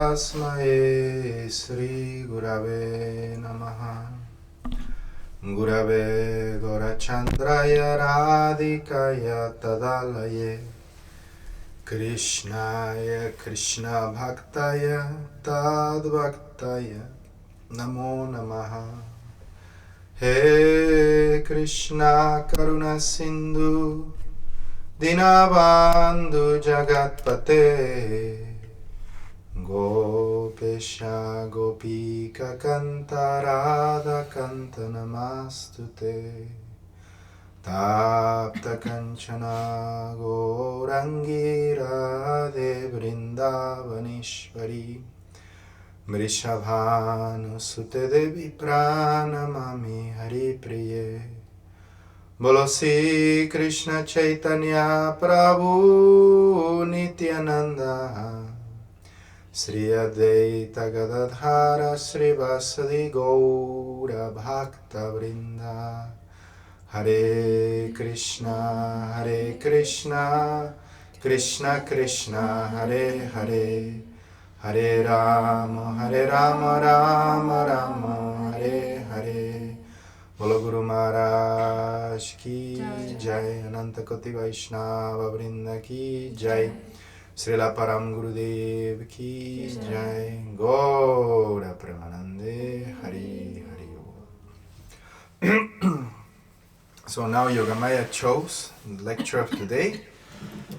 Tasmae Sri Gurave Namaha. Gurave Gorachandraya Radhikaya Tadalaye Krishnaya Krishna Bhaktaya Tadbhaktaya Namo Namaha. He Krishna Karuna Sindhu Dinabandhu Jagatpate Gopesha Gopika Kanta Radha Kanta Namastute Tapta Kanchana Gourangi Radhe Vrindavanishvari Vrishabhanu Sute Devi Pranamami Hari Priye Bolo Sri Krishna Chaitanya Prabhu Nityananda Sri Advaita Gadadhara Srivasadi Gaura Bhakta Vrinda Hare Krishna Krishna Krishna Hare Hare Hare Rama Rama Rama Hare Hare Bolo Guru Maharaj Ki Jai Ananta Koti Vaishnava Vrinda Ki Jai Srila Param Gurudev Ki Jai Gaura Premanande Hari Hari. So now Yogamaya chose the lecture of today.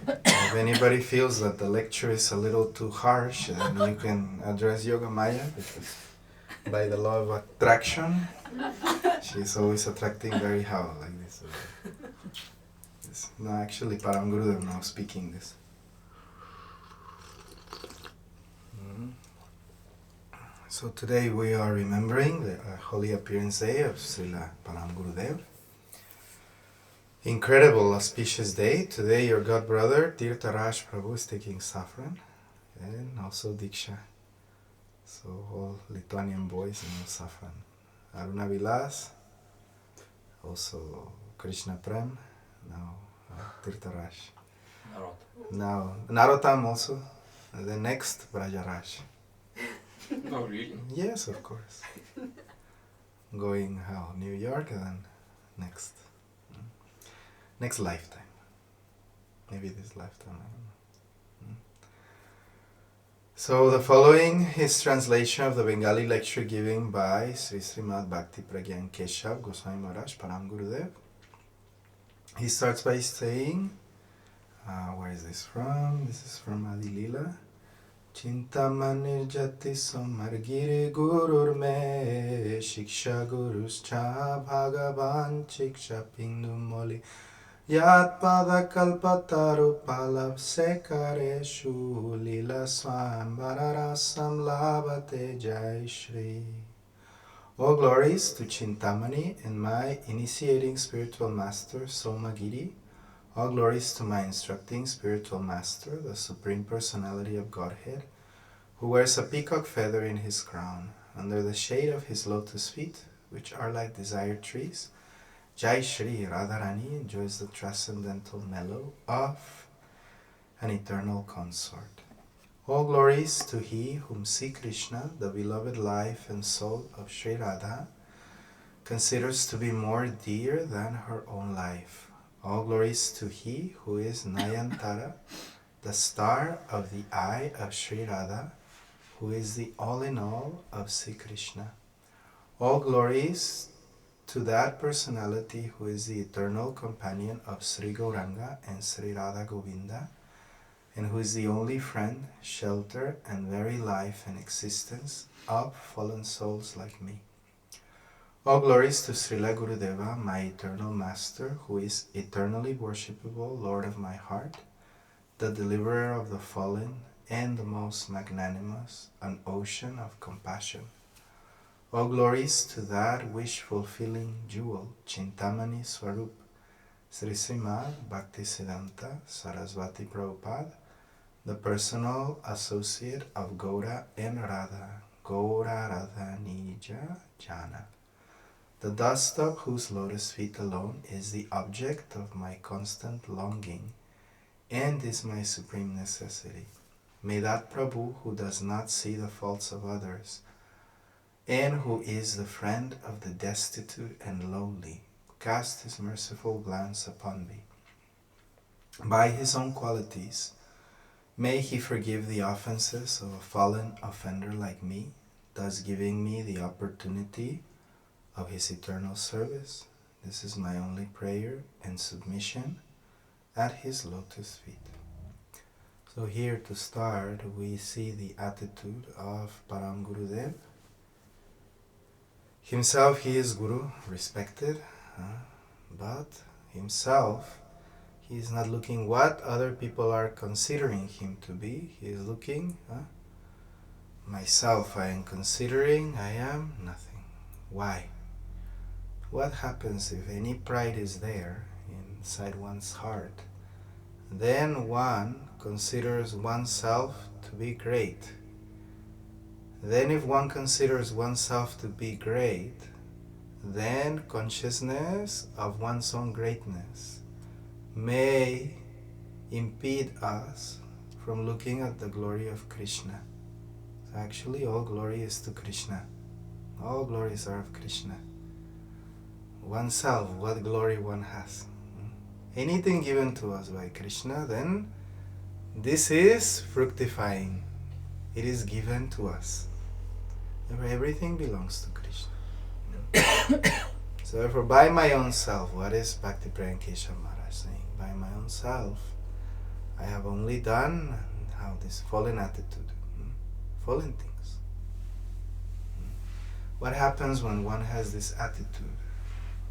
If anybody feels that the lecture is a little too harsh, then you can address Yogamaya, because by the law of attraction, she's always attracting very high like this. No, actually Param Gurudev now speaking this. So today we are remembering the holy appearance day of Srila Param Gurudev. Incredible auspicious day. Today your god brother Tirtharaj Prabhu is taking saffron and also Diksha. So all Lithuanian boys know saffron. Aruna Vilas, also Krishna Prem, now Tirtharaj. Now Narottam also. And the next Brajaraj. Oh, really? Yes, of course. Going how? New York and then next lifetime. Maybe this lifetime, I don't know. So the following is translation of the Bengali lecture given by Srimad Bhakti Prajnana Kesava Goswami Maharaj, Param Gurudev. He starts by saying, where is this from? This is from Adi Lila. Chintamani jati samargiri gurur me shiksha gurus cha bhagavan shiksha pindu moli yat pada kalpataru palav sekare shu lila swam bararasam labate jai shri. All glories to Chintamani and my initiating spiritual master Somagiri. All glories to my instructing spiritual master, the Supreme Personality of Godhead, who wears a peacock feather in his crown. Under the shade of his lotus feet, which are like desired trees, Jai Shri Radharani enjoys the transcendental mellow of an eternal consort. All glories to he whom Sri Krishna, the beloved life and soul of Sri Radha, considers to be more dear than her own life. All glories to he who is Nayantara, the star of the eye of Sri Radha, who is the all-in-all of Sri Krishna. All glories to that personality who is the eternal companion of Sri Gauranga and Sri Radha Govinda, and who is the only friend, shelter, and very life and existence of fallen souls like me. All glories to Srila Gurudeva, my eternal master, who is eternally worshipable, Lord of my heart, the deliverer of the fallen, and the most magnanimous, an ocean of compassion. All glories to that wish-fulfilling jewel, Chintamani Swarup, Sri Srimad Bhaktisiddhanta Sarasvati Prabhupada, the personal associate of Gaura and Radha, Gaura Radha Nija Jana. The dust of whose lotus feet alone is the object of my constant longing and is my supreme necessity. May that Prabhu who does not see the faults of others and who is the friend of the destitute and lowly cast his merciful glance upon me. By his own qualities, may he forgive the offenses of a fallen offender like me, thus giving me the opportunity of his eternal service. This is my only prayer and submission at his lotus feet. So here to start, we see the attitude of Param Gurudev. Himself, he is Guru, respected, but himself, he is not looking what other people are considering him to be. He is looking, myself I am considering I am nothing. Why? What happens if any pride is there inside one's heart? Then one considers oneself to be great. Then if one considers oneself to be great, then consciousness of one's own greatness may impede us from looking at the glory of Krishna. So actually all glory is to Krishna. All glories are of Krishna. Oneself, what glory one has. Anything given to us by Krishna, then this is fructifying. It is given to us. Everything belongs to Krishna. So therefore, by my own self, what is Bhakti Prajnana Kesava Maharaj saying? By my own self, I have only done how this fallen attitude, fallen things. What happens when one has this attitude?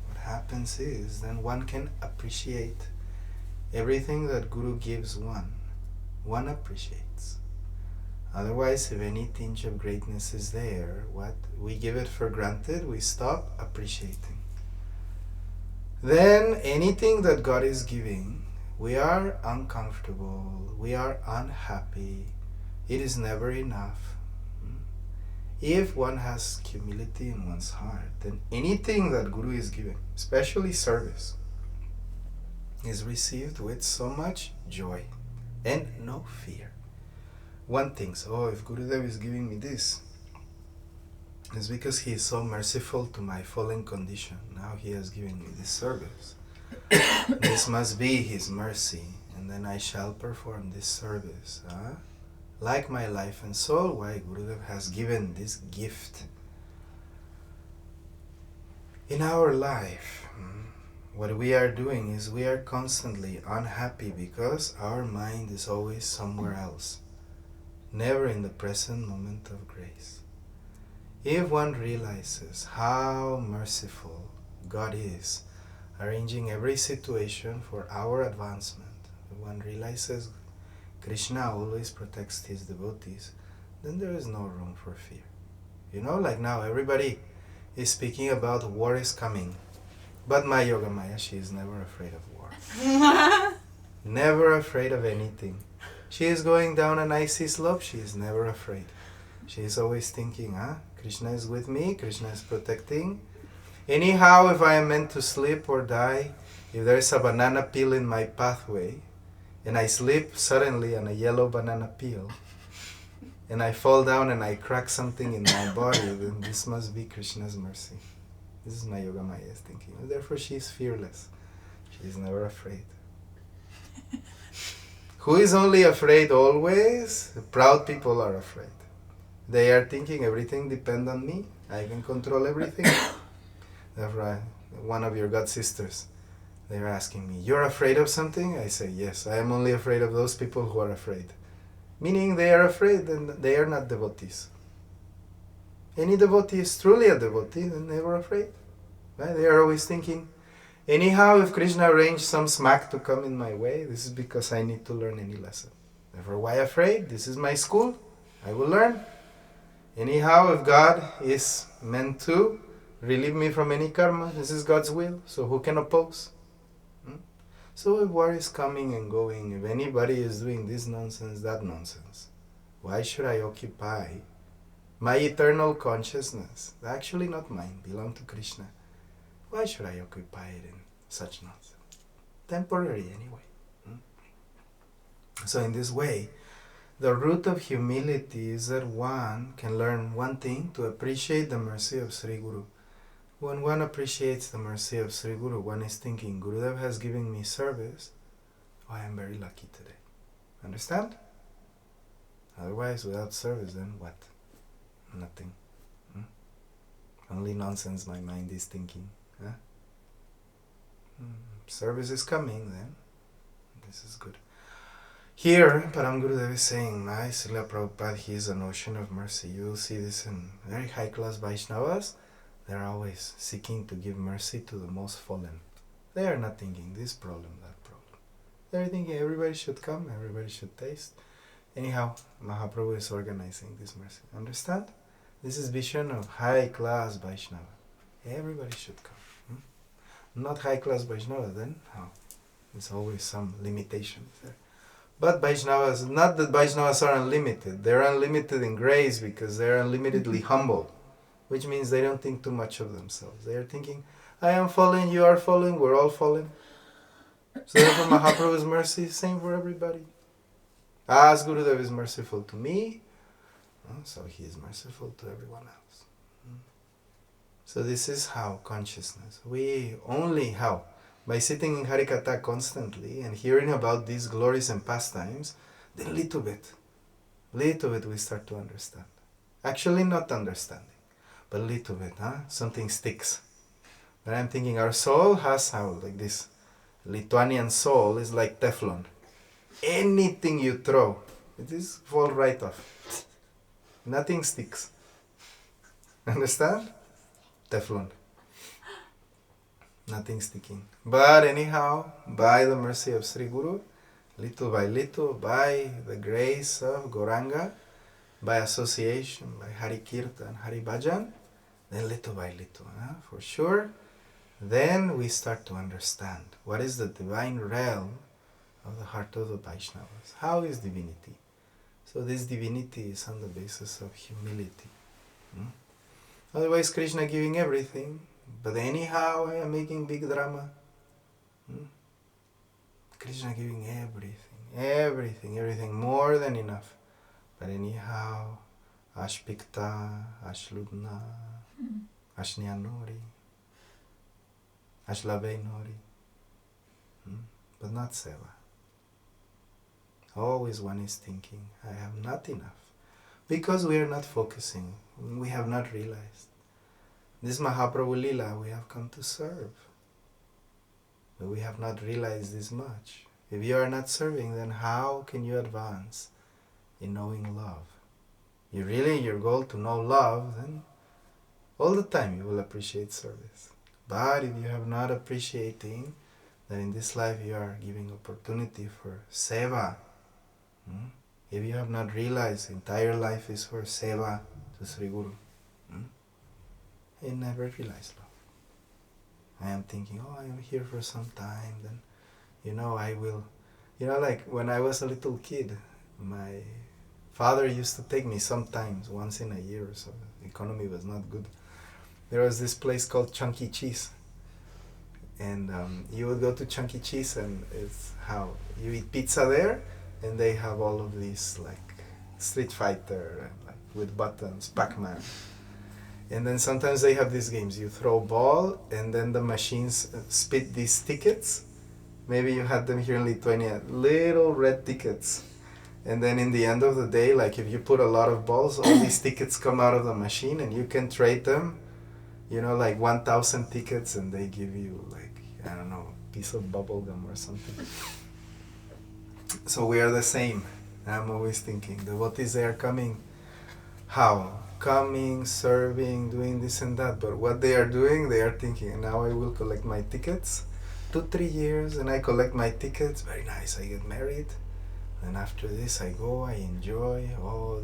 What happens is, then one can appreciate everything that Guru gives one. One appreciates. Otherwise, if any tinge of greatness is there, what we give it for granted, we stop appreciating. Then anything that God is giving, we are uncomfortable, we are unhappy, it is never enough. If one has humility in one's heart, then anything that Guru is giving, especially service, is received with so much joy and no fear. One thinks, if Gurudev is giving me this, it's because he is so merciful to my fallen condition. Now he has given me this service. This must be his mercy, and then I shall perform this service. Like my life and soul, why Gurudev has given this gift. In our life, what we are doing is we are constantly unhappy because our mind is always somewhere else, never in the present moment of grace. If one realizes how merciful God is, arranging every situation for our advancement, if one realizes Krishna always protects his devotees, then there is no room for fear. Like now everybody is speaking about war is coming. But my Yogamaya, she is never afraid of war. Never afraid of anything. She is going down an icy slope, she is never afraid. She is always thinking, Krishna is with me, Krishna is protecting. Anyhow, if I am meant to slip or die, if there is a banana peel in my pathway, and I slip suddenly on a yellow banana peel, and I fall down and I crack something in my body, then this must be Krishna's mercy. This is my Yogamaya thinking. Therefore she is fearless. She is never afraid. Who is only afraid always? The proud people are afraid. They are thinking everything depends on me. I can control everything. Therefore, one of your god sisters, they are asking me, you're afraid of something? I say, yes, I am only afraid of those people who are afraid. Meaning they are afraid and they are not devotees. Any devotee is truly a devotee, then never afraid. Right? They are always thinking, anyhow, if Krishna arranged some smack to come in my way, this is because I need to learn any lesson. Therefore, why afraid? This is my school. I will learn. Anyhow, if God is meant to relieve me from any karma, this is God's will. So who can oppose? So if war is coming and going, if anybody is doing this nonsense, that nonsense, why should I occupy my eternal consciousness? Actually not mine, belong to Krishna. Why should I occupy it in such nonsense? Temporary anyway. So in this way, The root of humility is that one can learn one thing, to appreciate the mercy of Sri Guru. When one appreciates the mercy of Sri Guru, one is thinking, Gurudev has given me service, I am very lucky today. Understand? Otherwise, without service, then what? Nothing. Only nonsense my mind is thinking. Huh? Service is coming, then this is good. Here, Param Gurudev is saying, nice, Srila Prabhupada, he is an ocean of mercy. You will see this in very high-class Vaishnavas. They are always seeking to give mercy to the most fallen. They are not thinking this problem, that problem. They are thinking everybody should come, everybody should taste. Anyhow, Mahaprabhu is organizing this mercy. Understand? This is vision of high-class Vaishnava. Everybody should come. Not high-class Vaishnava, then how? There's always some limitations there. But Vaishnavas, not that Vaishnavas are unlimited. They're unlimited in grace because they're unlimitedly humble, which means they don't think too much of themselves. They are thinking, I am fallen, you are fallen, we're all fallen. So therefore Mahaprabhu's mercy is same for everybody. As Gurudev is merciful to me, so he is merciful to everyone else. So this is how consciousness. We only how? By sitting in Hari-katha constantly and hearing about these glories and pastimes, then little bit we start to understand. Actually not understanding, but little bit, something sticks. But I'm thinking our soul has how, like this Lithuanian soul is like Teflon. Anything you throw, it is fall right off. Nothing sticks. Understand? Teflon. Nothing sticking. But anyhow, by the mercy of Sri Guru, little by little, by the grace of Gauranga, by association, by Hari-kirtan and Hari-bhajan, then little by little, for sure, then we start to understand what is the divine realm of the heart of the Vaishnavas. How is divinity? So this divinity is on the basis of humility. Otherwise, Krishna giving everything, but anyhow I am making big drama. Krishna giving everything, more than enough. But anyhow, Ashpikta, Ashludna, Ashnianori, Ashlavenori, but not Seva. Always one is thinking, I have not enough. Because we are not focusing, we have not realized. This Mahaprabhu Lila, we have come to serve. But we have not realized this much. If you are not serving, then how can you advance in knowing love? You really, your goal to know love, then all the time you will appreciate service. But if you have not appreciating that in this life you are giving opportunity for seva, if you have not realized entire life is for seva to Sri Guru, you never realize love. I am thinking, I am here for some time, then, I will, like when I was a little kid, my father used to take me sometimes, once in a year or so. The economy was not good. There was this place called Chunky Cheese. And you would go to Chunky Cheese and it's how you eat pizza there, and they have all of these like Street Fighter and like with buttons, Pac-Man. And then sometimes they have these games. You throw a ball and then the machines spit these tickets. Maybe you had them here in Lithuania, little red tickets. And then in the end of the day, like if you put a lot of balls, all these tickets come out of the machine and you can trade them, like 1,000 tickets, and they give you like, I don't know, a piece of bubble gum or something. So we are the same. I'm always thinking, devotees, they are coming. How? Coming, serving, doing this and that. But what they are doing, they are thinking, now I will collect my tickets. 2-3 years, and I collect my tickets. Very nice, I get married. And after this, I go, I enjoy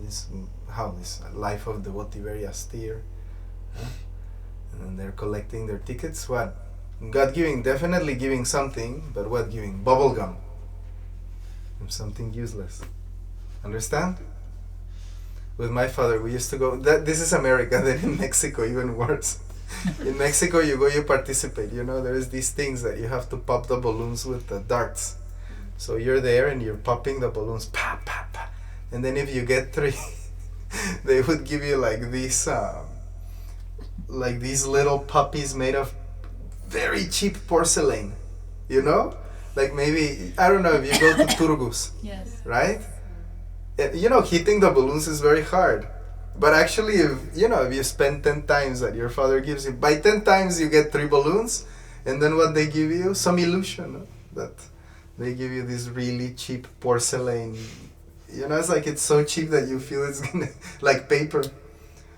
this life of devotee, very austere. And they're collecting their tickets. What? God giving, definitely giving something, but what giving? Bubble gum. Something useless. Understand? With my father, we used to go, this is America, then in Mexico, even worse. In Mexico, you go, you participate, there is these things that you have to pop the balloons with the darts. So you're there and you're popping the balloons, pa, pa, pa. And then if you get 3, they would give you like these little puppies made of very cheap porcelain, you know? Like maybe, I don't know, if you go to Turgus, Yes. right? You know, heating the balloons is very hard. But actually, if you spend 10 times that your father gives you, by 10 times you get 3 balloons, and then what they give you? Some illusion, no? That they give you this really cheap porcelain. You know, it's like it's so cheap that you feel it's gonna, like paper.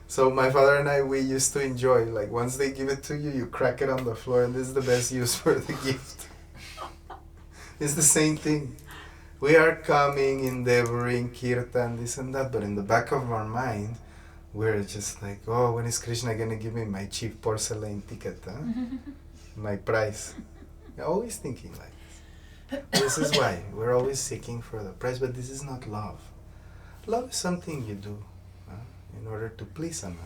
So my father and I, we used to enjoy, like once they give it to you, you crack it on the floor, and this is the best use for the gift. It's the same thing. We are coming, endeavoring, kirtan, this and that, but in the back of our mind, we're just like, oh, when is Krishna gonna give me my cheap porcelain ticket, huh? My price. We're always thinking like this. This is why we're always seeking for the price, but this is not love. Love is something you do in order to please another,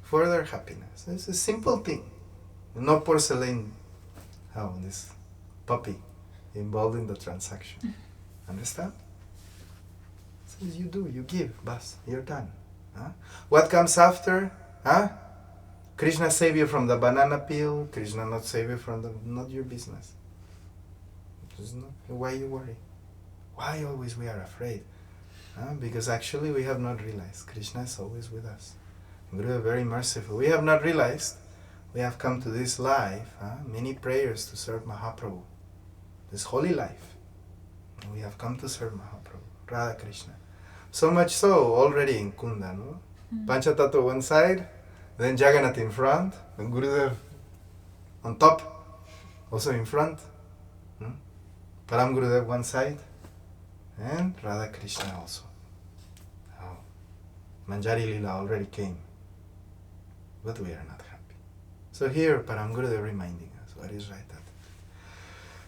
for their happiness. It's a simple thing. No porcelain, this puppy involved in the transaction. Understand? So you do, you give, bas, you're done. What comes after? Krishna save you from the banana peel, Krishna not save you from not your business. Why you worry? Why always we are afraid? Because actually we have not realized Krishna is always with us. Gurudev is very merciful. We have not realized we have come to this life, many prayers to serve Mahaprabhu, this holy life. We have come to serve Mahaprabhu, Radha Krishna. So much so, already in Kunda, no? Panchatattva one side, then Jagannath in front, and Gurudev on top, also in front. Param Gurudev one side, and Radha Krishna also. Oh, Manjari Lila already came, but we are not happy. So here Param Gurudev reminding us what is right at.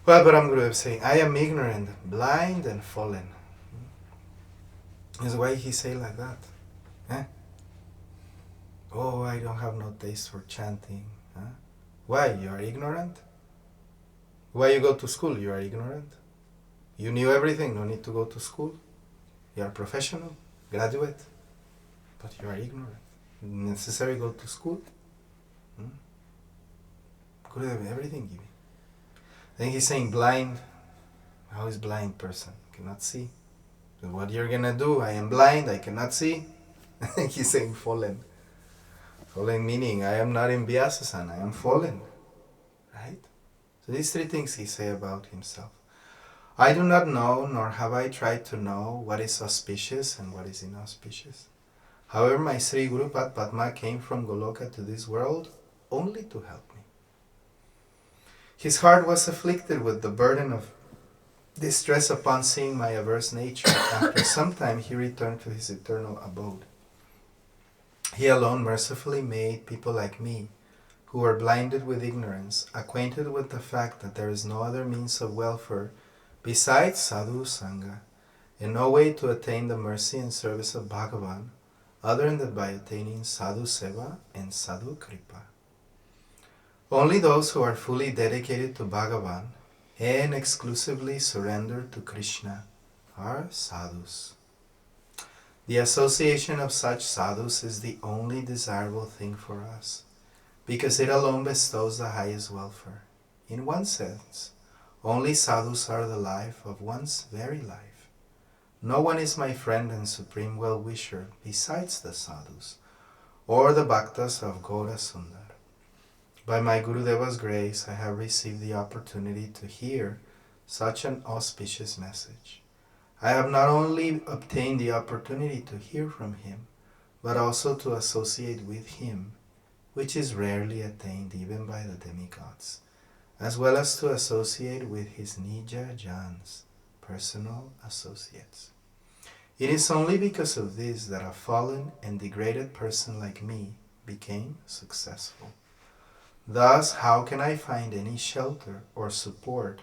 Well, Param Gurudev saying, I am ignorant, blind and fallen. Is why he say like that. Oh, I don't have no taste for chanting. Why? You are ignorant? Why you go to school? You are ignorant? You knew everything, no need to go to school. You are professional, graduate, but you are ignorant. Necessary go to school? Gurudev, everything give you. Then he's saying blind. How is blind person? Cannot see. So what you're gonna do? I am blind, I cannot see. He's saying fallen. Fallen meaning I am not in Vyasasana, I am fallen. Right? So these 3 things he say about himself. I do not know, nor have I tried to know what is auspicious and what is inauspicious. However, my Sri Guru Padma came from Goloka to this world only to help me. His heart was afflicted with the burden of distress upon seeing my averse nature. After some time, he returned to his eternal abode. He alone mercifully made people like me, who were blinded with ignorance, acquainted with the fact that there is no other means of welfare besides sadhu sangha, and no way to attain the mercy and service of Bhagavan other than by attaining sadhu seva and sadhu kripa. Only those who are fully dedicated to Bhagavan and exclusively surrendered to Krishna are sadhus. The association of such sadhus is the only desirable thing for us, because it alone bestows the highest welfare. In one sense, only sadhus are the life of one's very life. No one is my friend and supreme well-wisher besides the sadhus, or the bhaktas of Gaura Sundar. By my Gurudeva's grace, I have received the opportunity to hear such an auspicious message. I have not only obtained the opportunity to hear from him, but also to associate with him, which is rarely attained even by the demigods, as well as to associate with his Nija Jans, personal associates. It is only because of this that a fallen and degraded person like me became successful. Thus, how can I find any shelter or support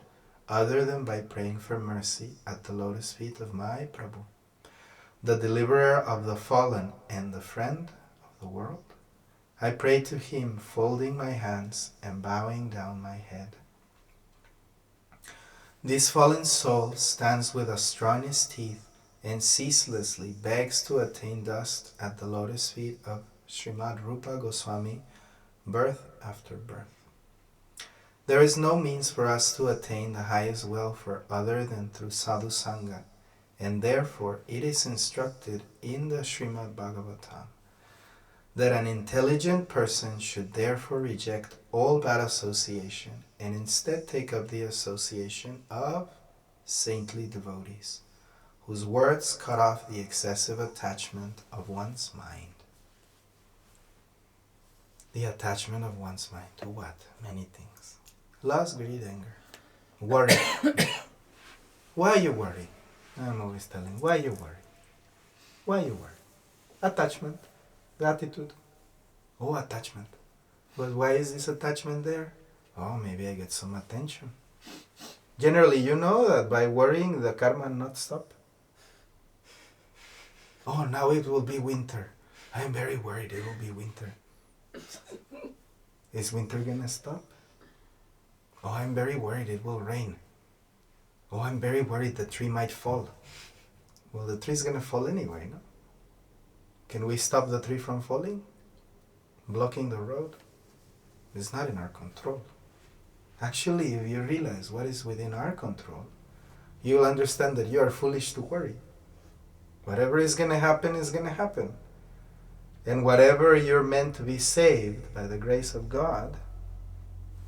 other than by praying for mercy at the lotus feet of my Prabhu, the deliverer of the fallen and the friend of the world? I pray to him, folding my hands and bowing down my head. This fallen soul stands with the strongest teeth and ceaselessly begs to attain dust at the lotus feet of Srimad Rupa Goswami, birth after birth. There is no means for us to attain the highest welfare other than through sadhu sangha, and therefore it is instructed in the Srimad Bhagavatam that an intelligent person should therefore reject all bad association and instead take up the association of saintly devotees, whose words cut off the excessive attachment of one's mind. The attachment of one's mind to what? Many things. Lust, greed, anger. Worry. Why you worry? I'm always telling, why you worry? Why you worry? Attachment. Gratitude. Oh, attachment. But why is this attachment there? Oh, maybe I get some attention. Generally, you know that by worrying, the karma not stop. Oh, now it will be winter. I am very worried it will be winter. Is winter gonna stop? Oh, I'm very worried it will rain. Oh, I'm very worried the tree might fall. Well, the tree's gonna fall anyway, no? Can we stop the tree from falling? Blocking the road? It's not in our control. Actually, if you realize what is within our control, you'll understand that you are foolish to worry. Whatever is going to happen is going to happen. And whatever you're meant to be saved by the grace of God,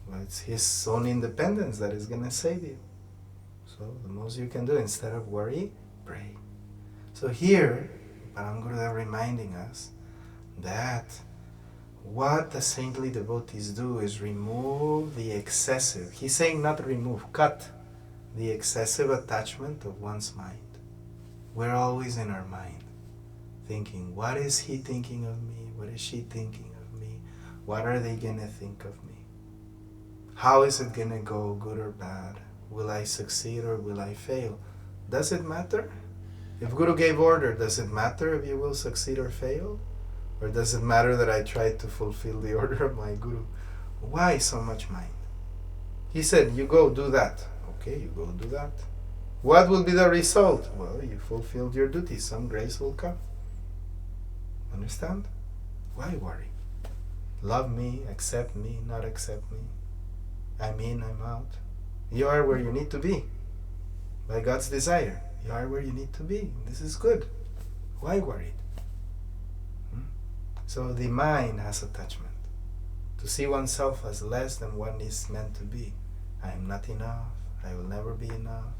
well, it's His own independence that is going to save you. So the most you can do, instead of worry, pray. So here, Param Gurudev reminding us that what the saintly devotees do is remove the excessive, he's saying not remove, cut the excessive attachment of one's mind. We're always in our mind, thinking, what is he thinking of me? What is she thinking of me? What are they going to think of me? How is it going to go, good or bad? Will I succeed or will I fail? Does it matter? If Guru gave order, does it matter if you will succeed or fail? Or does it matter that I try to fulfill the order of my Guru? Why so much mind? He said, you go do that. Okay, you go do that. What will be the result? Well, you fulfilled your duty. Some grace will come. Understand? Why worry? Love me, accept me, not accept me. I'm in, I'm out. You are where you need to be. By God's desire. You are where you need to be. This is good. Why worried? So the mind has attachment. To see oneself as less than one is meant to be. I am not enough. I will never be enough.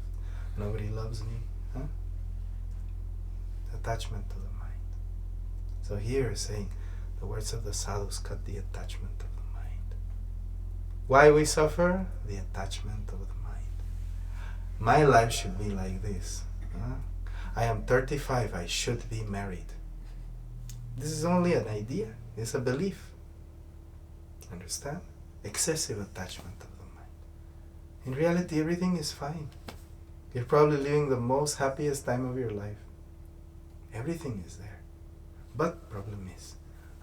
Nobody loves me. Attachment to the mind. So here is saying, the words of the sadhus cut the attachment of the mind. Why we suffer? The attachment of the mind. My life should be like this. I am 35, I should be married. This is only an idea. It's a belief. Understand? Excessive attachment of the mind. In reality, everything is fine. You're probably living the most happiest time of your life. Everything is there. But problem is,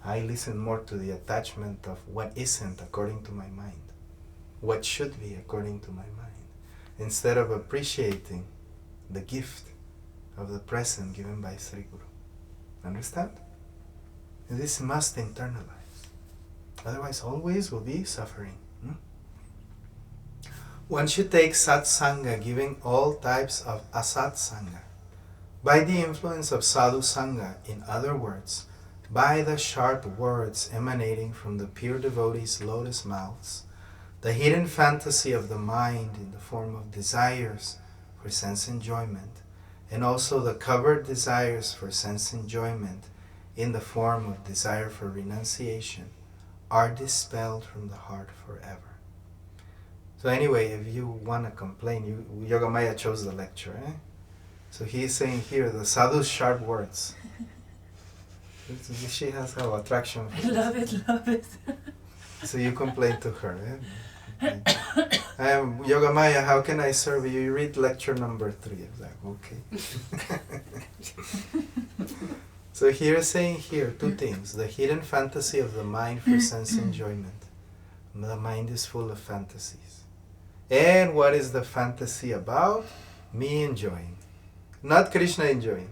I listen more to the attachment of what isn't according to my mind. What should be according to my mind. Instead of appreciating the gift of the present given by Sri Guru. Understand? And this must internalize. Otherwise, always will be suffering. One should take satsanga, giving all types of asatsanga. By the influence of sadhu sangha, in other words, by the sharp words emanating from the pure devotees' lotus mouths, the hidden fantasy of the mind in the form of desires for sense enjoyment, and also the covered desires for sense enjoyment in the form of desire for renunciation, are dispelled from the heart forever. So anyway, if you want to complain, Yogamaya chose the lecture. So he is saying here, the sadhu's sharp words. She has her attraction for I love it, love it. So you complain to her. I am Yogamaya, how can I serve you? You read lecture number 3. I was like, okay. So here is saying here 2 things. The hidden fantasy of the mind for sense enjoyment. The mind is full of fantasies. And what is the fantasy about? Me enjoying. Not Krishna enjoying.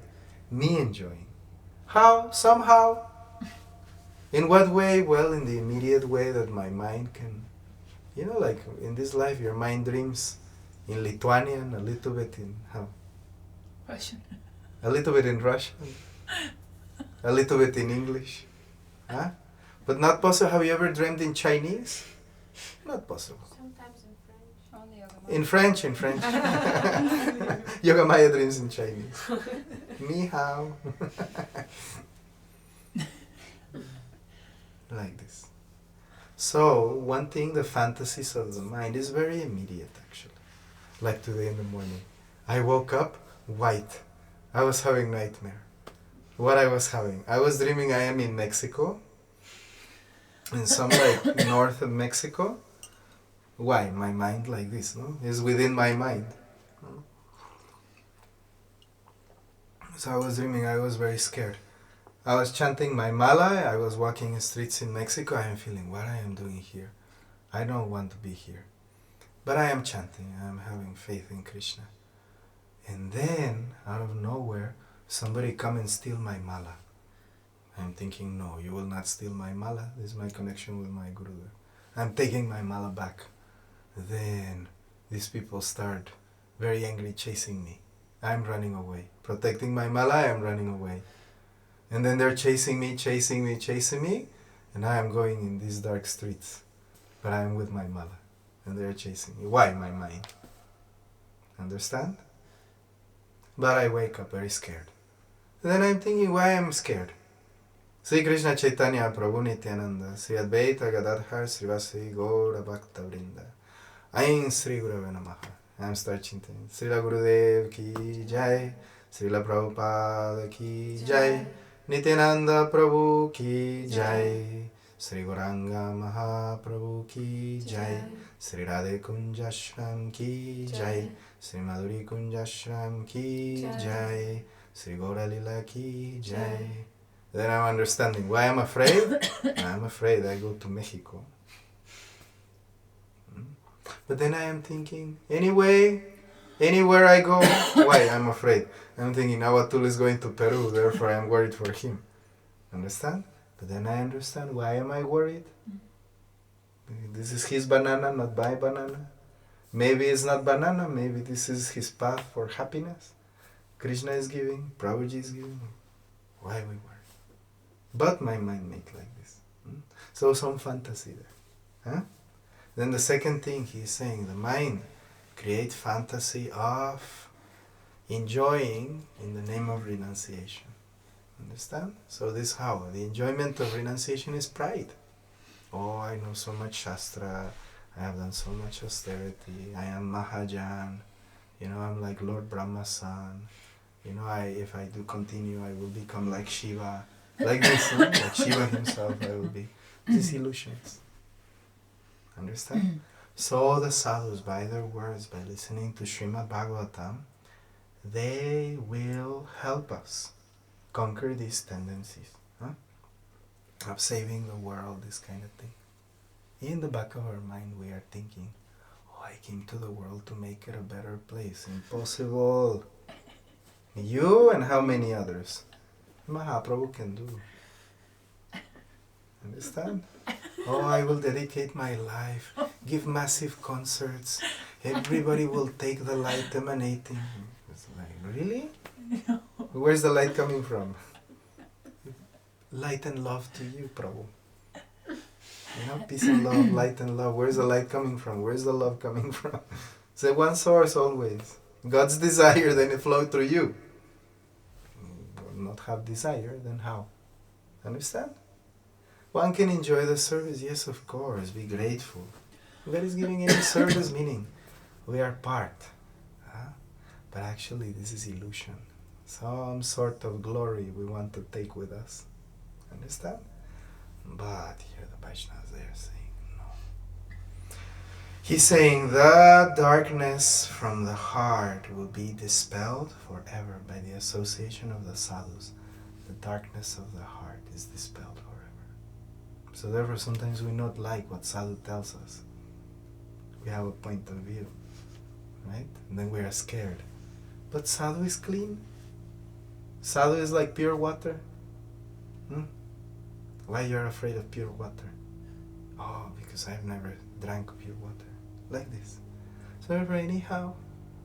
Me enjoying. How? Somehow. In what way? Well, in the immediate way that my mind can, like in this life, your mind dreams in Lithuanian, a little bit in Russian. a little bit in Russian, a little bit in English, huh? But not possible. Have you ever dreamed in Chinese? Not possible. Sometimes in French. Only In French. Yoga Maya dreams in Chinese. Ni hao. Like this. So, one thing, the fantasies of the mind is very immediate actually. Like today in the morning. I woke up white. I was having nightmare. What I was having? I was dreaming I am in Mexico. In some like north of Mexico. Why? My mind like this, no? Is within my mind. No? So I was dreaming, I was very scared. I was chanting my mala, I was walking the streets in Mexico, I am feeling what I am doing here. I don't want to be here. But I am chanting, I am having faith in Krishna. And then, out of nowhere, somebody come and steal my mala. I'm thinking, no, you will not steal my mala. This is my connection with my Gurudev. I'm taking my mala back. Then, these people start very angry chasing me. I'm running away. Protecting my mala, I am running away. And then they're chasing me, and I am going in these dark streets. But I am with my mala, and they're chasing me. Why? My mind. Understand? But I wake up very scared. And then I'm thinking, why I'm scared? Sri Krishna Chaitanya Prabhu Nityananda, Sri Advaita Gadadhar Srivasi Gaura Bhakta Vrinda. Ain Sri Gurave Namaha. I'm start chanting. Srila Gurudev ki jai, Srila Prabhupada ki jai, Nityananda Prabhu ki jai, Sri Gauranga Mahaprabhu ki jai, Sri Radhe Kunja Ashram ki jai, Sri Madhuri Kunja Ashram ki jai, Sri Gaura Lila ki jai. Then I'm understanding why I'm afraid. I'm afraid I go to Mexico. But then I am thinking, anyway, anywhere I go, why I'm afraid? I'm thinking Navatul is going to Peru, therefore I'm worried for him. Understand? But then I understand why am I worried? This is his banana, not my banana. Maybe it's not banana, maybe this is his path for happiness. Krishna is giving, Prabhuji is giving. Why we worry? But my mind make like this. So some fantasy there. Huh? Then the second thing he's saying, the mind create fantasy of enjoying in the name of renunciation. Understand? So this how? The enjoyment of renunciation is pride. Oh, I know so much Shastra, I have done so much austerity, I am Mahajan, I'm like Lord Brahma's son, if I do continue, I will become like Shiva. Like this, no? Like Shiva himself, I will be. These illusions. Understand? So the sadhus, by their words, by listening to Srimad Bhagavatam, they will help us conquer these tendencies of saving the world, this kind of thing. In the back of our mind, we are thinking, oh, I came to the world to make it a better place. Impossible. You and how many others? Mahaprabhu can do. Understand? Oh, I will dedicate my life, give massive concerts, everybody will take the light emanating. It's like, really? No. Where's the light coming from? Light and love to you, Prabhu. Peace and love, light and love. Where's the light coming from? Where's the love coming from? It's the one source always. God's desire, then it flow through you. Not have desire, then how? Understand? One can enjoy the service, yes, of course, be grateful. God is giving any service, meaning we are part. But actually, this is illusion. Some sort of glory we want to take with us. Understand? But here the Vaishnavas, they are saying no. He's saying the darkness from the heart will be dispelled forever by the association of the sadhus. The darkness of the heart is dispelled forever. So therefore sometimes we not like what sadhu tells us. We have a point of view, right? And then we are scared. But sadhu is clean. Sadhu is like pure water. Why you are afraid of pure water? Oh, because I've never drank pure water. Like this. So anyhow,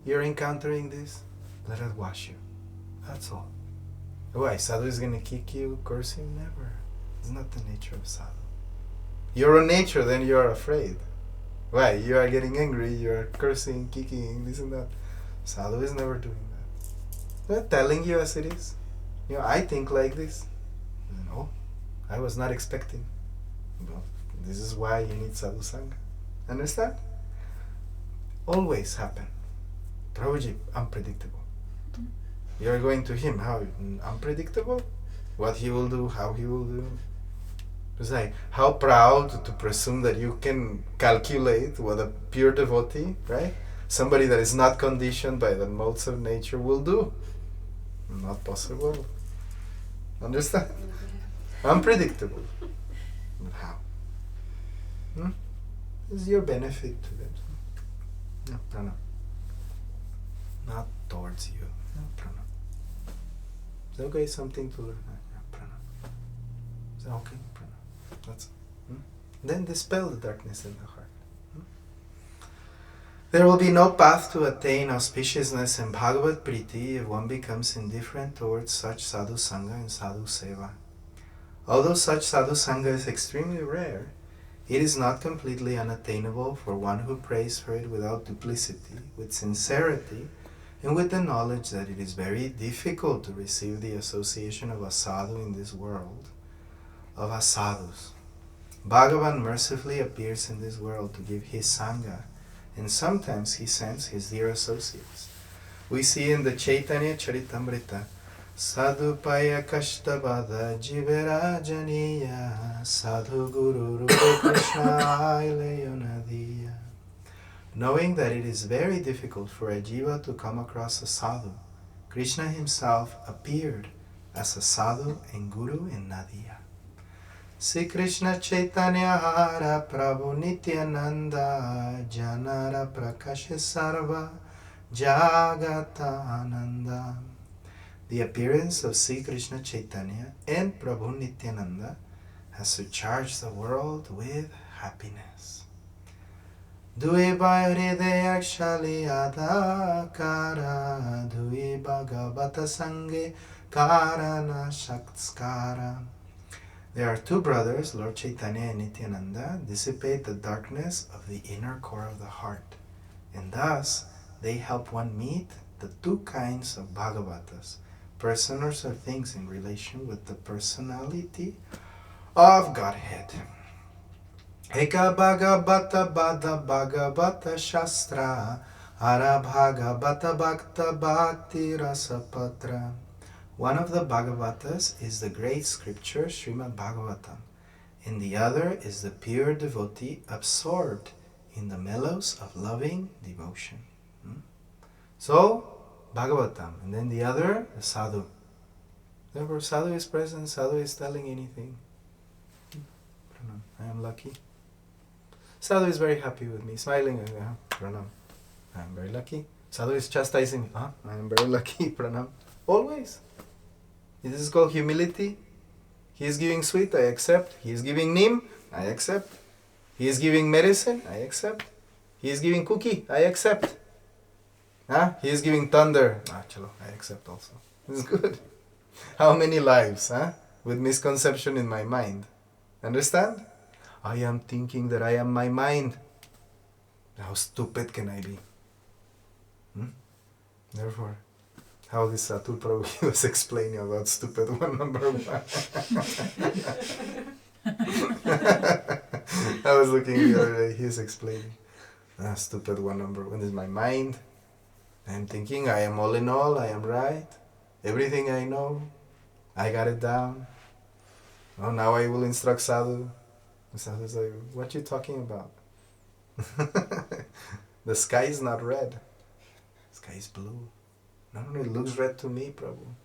you're encountering this, let it wash you. That's all. Why? Sadhu is going to kick you, curse you? Never. It's not the nature of sadhu. Your own nature, then you are afraid. Why? You are getting angry, you are cursing, kicking, this and that. Sadhu is never doing that. They're telling you as it is. I think like this. No, I was not expecting. Well, this is why you need sadhu sangha. Understand? Always happen. Prabhuji, unpredictable. You are going to him, how? Unpredictable? What he will do, how he will do. It's like, how proud to presume that you can calculate what a pure devotee, right? Somebody that is not conditioned by the modes of nature will do. Not possible. Understand? Unpredictable. But how? It's your benefit to them. No, pranam. Not towards you. No, pranam. Is that okay? Something to learn? Yeah, pranam. Is that okay? Pranam. That's Then dispel the darkness in the heart. There will be no path to attain auspiciousness and Bhagavad Priti if one becomes indifferent towards such sadhu sangha and sadhu seva. Although such sadhu sangha is extremely rare, it is not completely unattainable for one who prays for it without duplicity, with sincerity, and with the knowledge that it is very difficult to receive the association of a sadhu in this world, of asadhus. Bhagavan mercifully appears in this world to give his sangha, and sometimes he sends his dear associates. We see in the Chaitanya Charitamrita, Sadhupaya Kashtabada Jiverajaniya Sadhu Guru Rupa Krishna Ailayonadiya. Knowing that it is very difficult for a jiva to come across a sadhu, Krishna himself appeared as a sadhu and guru in Nadia. Sri Krishna Chaitanya Hara Prabhu Nityananda Janara Prakasha Sarva Jagata Ananda. The appearance of Sri Krishna Chaitanya and Prabhu Nityananda has surcharged the world with happiness. Dui Hridayak Shali Adakara Dui Bhagavata Sange Karana Shakskara. There are two brothers, Lord Chaitanya and Nityananda, dissipate the darkness of the inner core of the heart, and thus they help one meet the two kinds of Bhagavatas, personas or things in relation with the personality of Godhead. Eka Bhagavata Bada Bhagavata Shastra Ara Bhagavata Bhakta Bhakti Rasapatra. One of the Bhagavatas is the great scripture Srimad Bhagavatam, and the other is the pure devotee absorbed in the mellows of loving devotion. So, Bhagavatam, and then the other, the sadhu. Therefore, sadhu is present, sadhu is telling anything. Pranam. I am lucky. Sadhu is very happy with me, smiling. Pranam. I am very lucky. Sadhu is chastising me. I am very lucky. Pranam. Always. This is called humility. He is giving sweet, I accept. He is giving neem, I accept. He is giving medicine, I accept. He is giving cookie, I accept. He is giving thunder. Chalo, I accept also. This is good. How many lives, with misconception in my mind? Understand? I am thinking that I am my mind. How stupid can I be? Therefore, how this Atul Prabhu was explaining about stupid one number one. I was looking the other day, he's explaining. Stupid one number one is my mind. I am thinking I am all in all, I am right. Everything I know, I got it down. Oh, now I will instruct Sadhu. And Sadhu is like, what are you talking about? The sky is not red. The sky is blue. No, it looks red to me, Prabhu.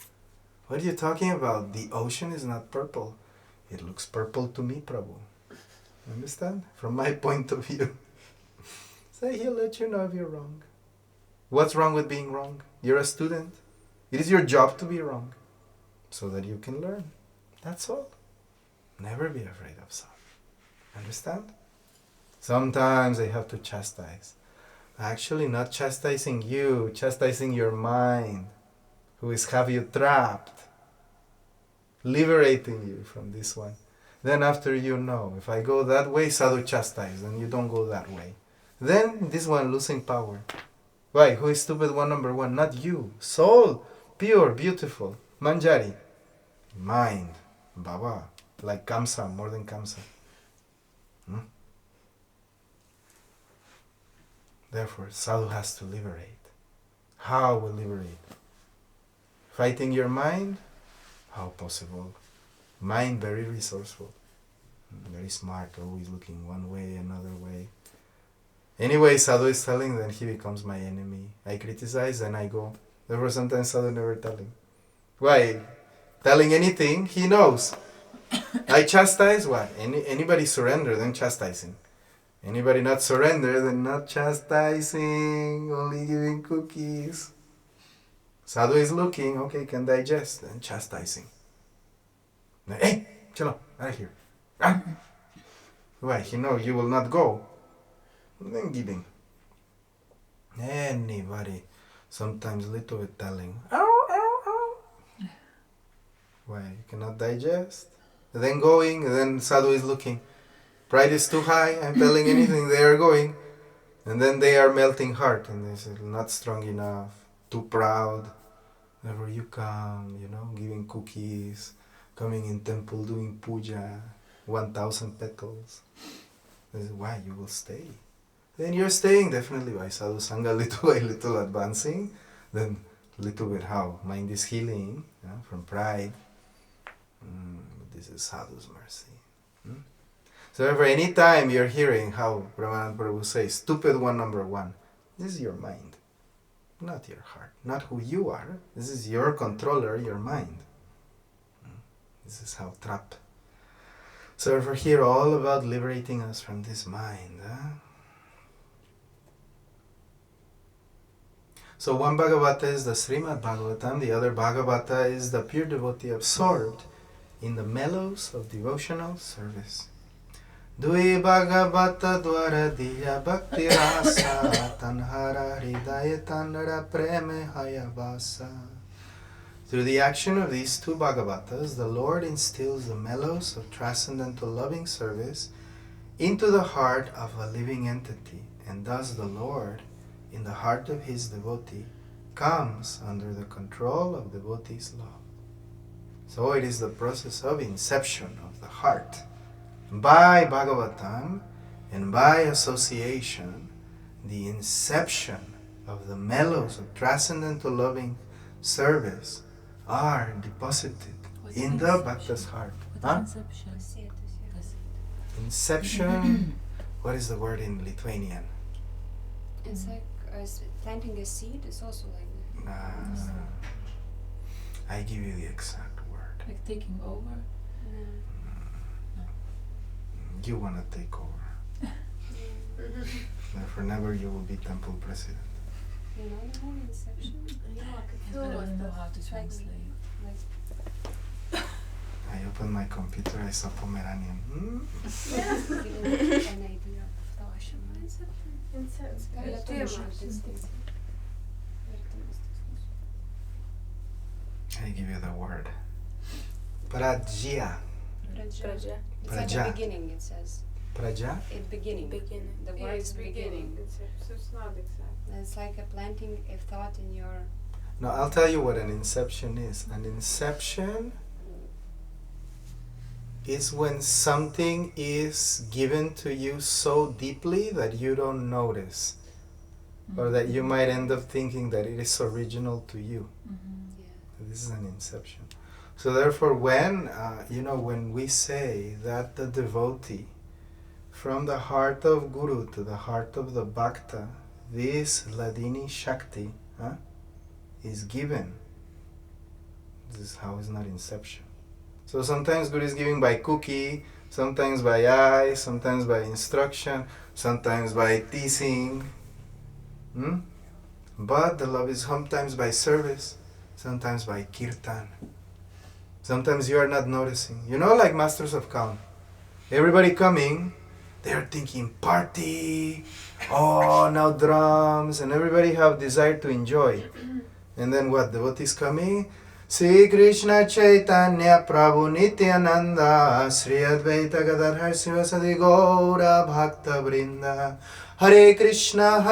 What are you talking about? The ocean is not purple. It looks purple to me, Prabhu. Understand? From my point of view. So he'll let you know if you're wrong. What's wrong with being wrong? You're a student. It is your job to be wrong, so that you can learn. That's all. Never be afraid of sadhu. Understand? Sometimes they have to chastise. Actually, not chastising you, chastising your mind, who is have you trapped, liberating you from this one. Then after you know, if I go that way, sadhu chastise, and you don't go that way. Then this one losing power. Why? Who is stupid one number one? Not you. Soul, pure, beautiful. Manjari. Mind. Baba. Like Kamsa, more than Kamsa. Therefore, sadhu has to liberate. How will liberate? Fighting your mind? How possible? Mind very resourceful, very smart, always looking one way, another way. Anyway, sadhu is telling, then he becomes my enemy. I criticize, then I go. Therefore, sometimes sadhu never telling. Why? Telling anything, he knows. I chastise, what? Anybody surrender, then chastising. Anybody not surrender, then not chastising, only giving cookies. Sadhu is looking, okay, can digest, then chastising. Hey, chalo, out of here. Ah. Why? He knows you will not go. Then giving. Anybody, sometimes little bit telling. Ow, ow, ow. Why? You cannot digest. Then going, and then sadhu is looking. Pride is too high, I'm telling anything, they are going. And then they are melting heart, and they say, not strong enough, too proud. Whenever you come, giving cookies, coming in temple, doing puja, 1,000 petals. They say, why? You will stay. Then you're staying definitely by sadhu sangha, little by little advancing. Then little bit how? Mind is healing from pride. This is sadhu's mercy. So therefore, any time you're hearing how Brahmanand Prabhu says, stupid one number one, this is your mind, not your heart, not who you are. This is your controller, your mind. This is how trap. So therefore, here all about liberating us from this mind. So one Bhagavata is the Srimad Bhagavatam, the other Bhagavata is the pure devotee absorbed in the mellows of devotional service. Dui Bhagavata Dwara Diya Bhakti Rasa Tanhara Hridaya Tanara Preme Hayavasa. Through the action of these two Bhagavatas, the Lord instills the mellows of transcendental loving service into the heart of a living entity, and thus the Lord, in the heart of his devotee, comes under the control of devotee's love. So it is the process of inception of the heart. By Bhagavatam and by association, the inception of the mellows of transcendental loving service are deposited in the Bhakta's heart. Inception. Inception, what is the word in Lithuanian? It's like planting a seed is also like that. I give you the exact word. Like taking over. You want to take over. Therefore, never you will be temple president. You know the whole inception? I don't know how to translate. I open my computer, I saw Pomeranian. An idea of the Ashram. I give you the word. Prajya. Praja. It's Praja. like the beginning, it says. Praja? Beginning. The word is beginning. So it's not exact. It's like a planting a thought in your... No, I'll tell you what an inception is. An inception is when something is given to you so deeply that you don't notice. Or that you might end up thinking that it is original to you. Yeah. This is an inception. So therefore, when when we say that the devotee, from the heart of Guru to the heart of the Bhakta, this Ladini Shakti is given. This is how it's not inception. So sometimes Guru is giving by cookie, sometimes by eye, sometimes by instruction, sometimes by teasing. But the love is sometimes by service, sometimes by kirtan. Sometimes you are not noticing. You know, like masters of count. Everybody coming, they are thinking party, oh now drums, and everybody have desire to enjoy. And then what? Devotees coming, Sri Krishna Chaitanya Prabhu Nityananda Sri Advaita Gadadhar Sivasadi Gaura Bhakta Vrinda Hare Krishna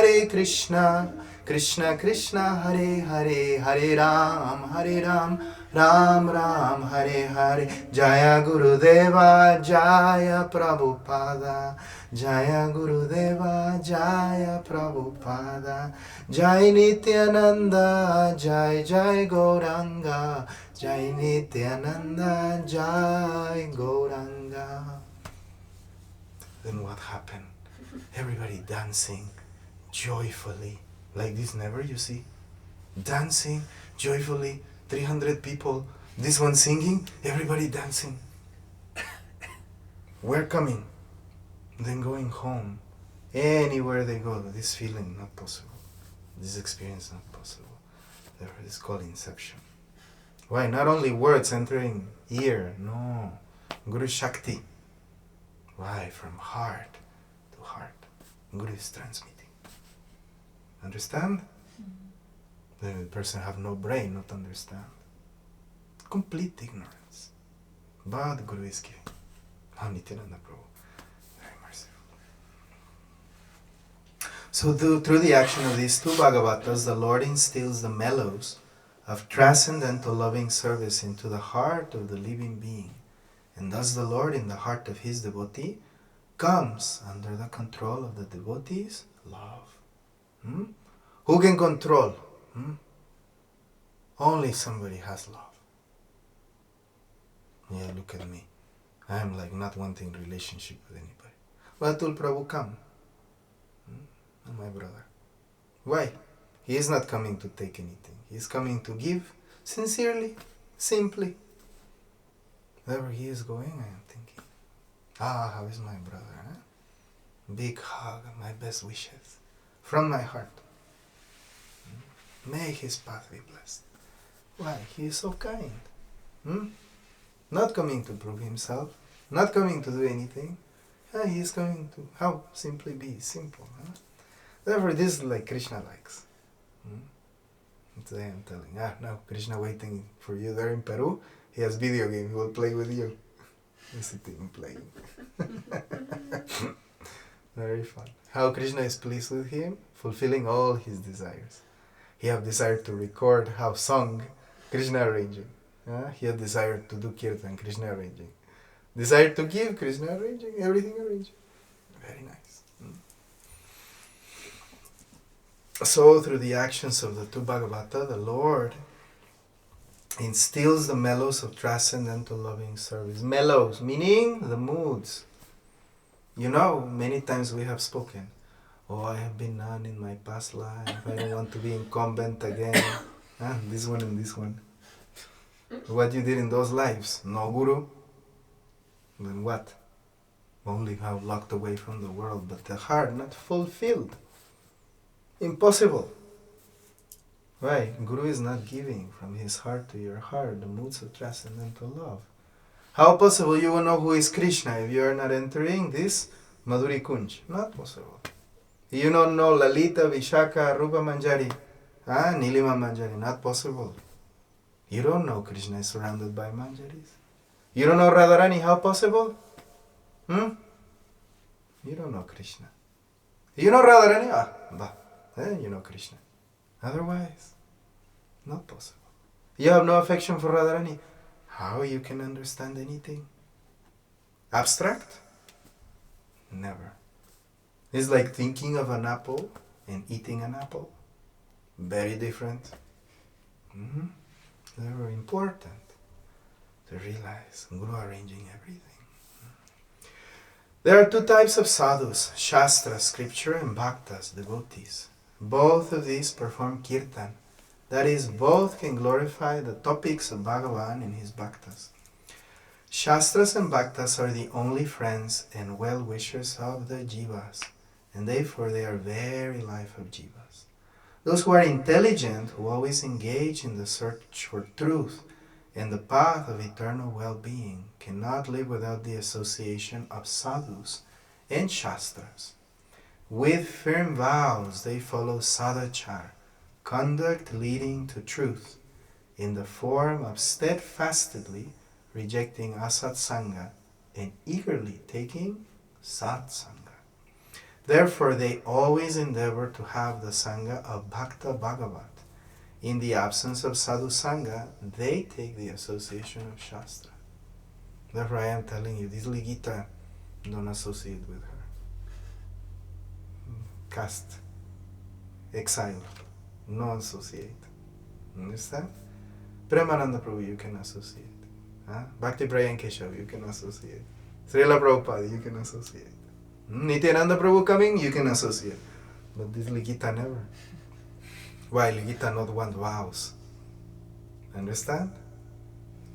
Krishna Krishna Hare Hare Hare Ram Ram Ram Hare Hare Jaya Gurudeva Jaya Prabhupada Jaya Gurudeva Jaya Prabhupada Jai Nityananda Jai Jai Gauranga Jai Nityananda Jai Gauranga. Then what happened? Everybody dancing joyfully. Like this never you see. Dancing joyfully. 300 people. This one singing. Everybody dancing. We're coming. Then going home. Anywhere they go. This feeling not possible. This experience not possible. Therefore it's called inception. Why? Not only words entering ear. No. Guru Shakti. Why? From heart to heart. Guru is transmitting. Understand? The person have no brain, not understand. Complete ignorance. But Guru is giving. Nityananda Prabhu. Very merciful. So through the action of these two Bhagavatas, the Lord instills the mellows of transcendental loving service into the heart of the living being. And thus the Lord in the heart of his devotee comes under the control of the devotee's love. Who can control? Only somebody has love. Yeah, look at me. I am like not wanting relationship with anybody. But will Prabhu come? My brother. Why? He is not coming to take anything. He is coming to give sincerely, simply. Wherever he is going, I am thinking, how is my brother? Huh? Big hug, my best wishes. From my heart. May his path be blessed. Why? He is so kind. Not coming to prove himself. Not coming to do anything. He is coming to how? Simply be simple. Huh? Therefore, this is like Krishna likes. Today I'm telling, now Krishna waiting for you there in Peru. He has video game. He will play with you. He's sitting playing. Very fun. How Krishna is pleased with him, fulfilling all his desires. He have desired to record how sung, Krishna arranging. He had desired to do kirtan, Krishna arranging. Desired to give, Krishna arranging, everything arranging. Very nice. So through the actions of the two Bhagavata, the Lord instills the mellows of transcendental loving service. Mellows, meaning the moods. You know, many times we have spoken, I have been nun in my past life, I don't want to be in convent again. This one and this one. What you did in those lives? No guru? Then what? Only have locked away from the world, but the heart not fulfilled. Impossible. Why? Guru is not giving from his heart to your heart the moods of transcendental love. How possible you will know who is Krishna if you are not entering this Madhuri Kunja? Not possible. You don't know Lalita, Vishaka, Rupa Manjari, Nilima Manjari. Not possible. You don't know Krishna is surrounded by Manjaris. You don't know Radharani. How possible? You don't know Krishna. You know Radharani? Then you know Krishna. Otherwise, not possible. You have no affection for Radharani. How you can understand anything? Abstract? Never. It's like thinking of an apple and eating an apple. Very different. Very important to realize Guru arranging everything. There are two types of sadhus, Shastra, scripture, and Bhaktas, devotees. Both of these perform kirtan. That is, both can glorify the topics of Bhagavan in his Bhaktas. Shastras and Bhaktas are the only friends and well-wishers of the jivas, and therefore they are very life of jivas. Those who are intelligent, who always engage in the search for truth and the path of eternal well-being, cannot live without the association of sadhus and shastras. With firm vows, they follow sadachar, conduct leading to truth, in the form of steadfastly rejecting asatsanga and eagerly taking satsanga. Therefore, they always endeavor to have the sangha of Bhakta Bhagavat. In the absence of sadhu sangha, they take the association of Shastra. Therefore, I am telling you, this Ligita, don't associate with her. Caste, exile, no associate. Understand? Premananda Prabhu, you can associate. Bhakti Prajnana Kesava, you can associate. Srila Prabhupada, you can associate. Nityananda Prabhu coming, you can associate. But this Ligita never. Why? Ligita not want vows. Understand?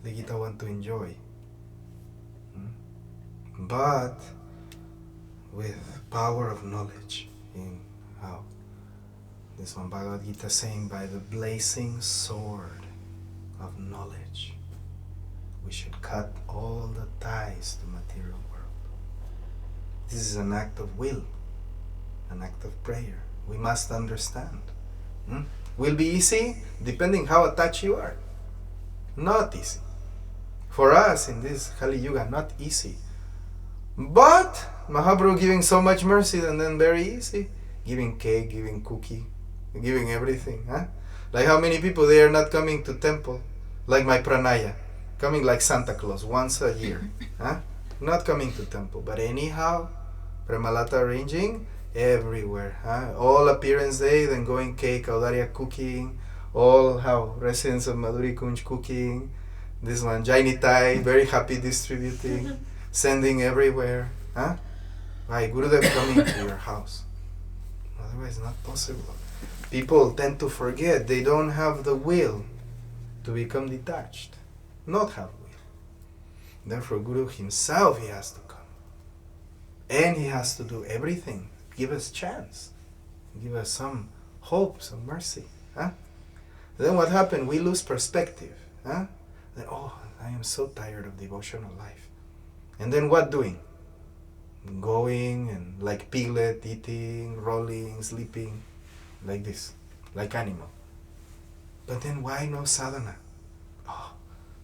Ligita want to enjoy. But with power of knowledge. In how? This one Bhagavad Gita saying, by the blazing sword of knowledge, we should cut all the ties to material world. This is an act of will, an act of prayer. We must understand. Will be easy depending how attached you are. Not easy. For us in this Kali Yuga, not easy. But Mahaprabhu giving so much mercy and then very easy. Giving cake, giving cookie, giving everything. Like how many people they are not coming to temple, like my pranaya, coming like Santa Claus once a year. Not coming to temple. But anyhow, Premalata arranging everywhere. All appearance day, then going cake, Audaria cooking, all how residents of Madhuri Kunj cooking, this one, Jainitai, very happy distributing, sending everywhere. Why? Gurudev coming to your house. Otherwise not possible. People tend to forget they don't have the will to become detached. Not have will. Therefore Guru himself, he has to come. And he has to do everything. Give us chance. Give us some hope, some mercy. Then what happened? We lose perspective. Then, I am so tired of devotional life. And then what doing? Going and like piglet, eating, rolling, sleeping, like this, like animal. But then why no sadhana?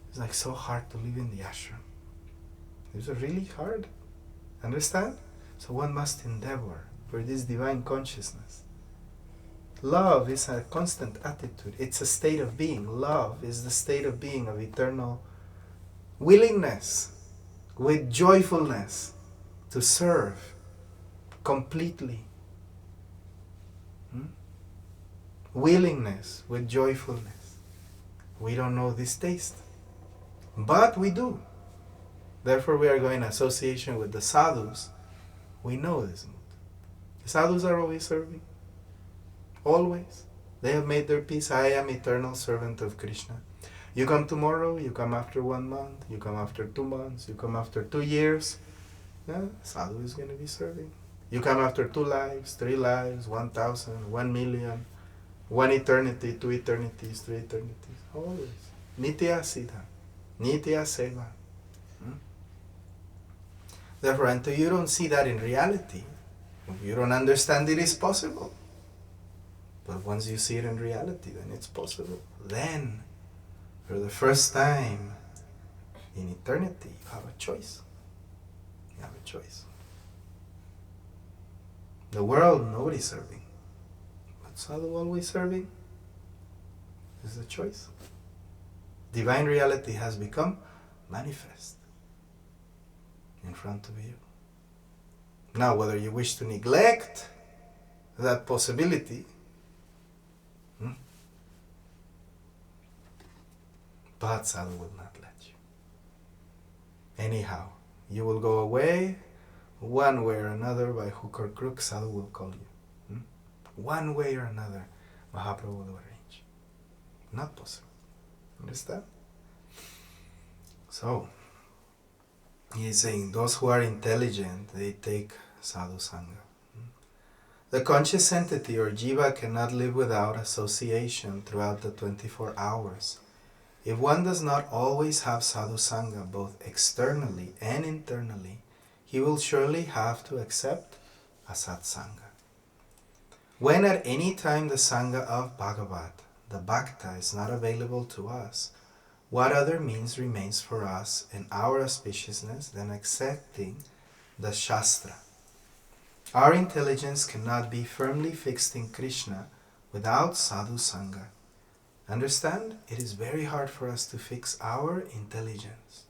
It's like so hard to live in the ashram. It's really hard. Understand? So one must endeavor for this divine consciousness. Love is a constant attitude. It's a state of being. Love is the state of being of eternal willingness with joyfulness to serve completely. Willingness with joyfulness. We don't know this taste, but we do. Therefore we are going in association with the sadhus. We know this mood. The sadhus are always serving. Always. They have made their peace. I am eternal servant of Krishna. You come tomorrow, you come after 1 month, you come after 2 months, you come after 2 years. Sadhu is going to be serving. You come after 2 lives, 3 lives, 1,000, 1 million, 1 eternity, 2 eternities, 3 eternities. Always. Nitya Siddha. Nitya Seva. Therefore, until you don't see that in reality, you don't understand it is possible. But once you see it in reality, then it's possible. Then, for the first time in eternity, you have a choice. You have a choice. The world, nobody's serving. But sadhu always serving. This is a choice. Divine reality has become manifest in front of you. Now, whether you wish to neglect that possibility, but sadhu will not let you. Anyhow, you will go away, one way or another, by hook or crook, sadhu will call you. One way or another, Mahaprabhu will arrange. Not possible. Understand? So, he is saying, those who are intelligent, they take sadhu sangha. The conscious entity or jiva cannot live without association throughout the 24 hours. If one does not always have sadhu sangha both externally and internally, he will surely have to accept a satsanga. When at any time the sangha of Bhagavat, the Bhakta, is not available to us, what other means remains for us in our auspiciousness than accepting the Shastra? Our intelligence cannot be firmly fixed in Krishna without sadhu sangha. Understand? It is very hard for us to fix our intelligence.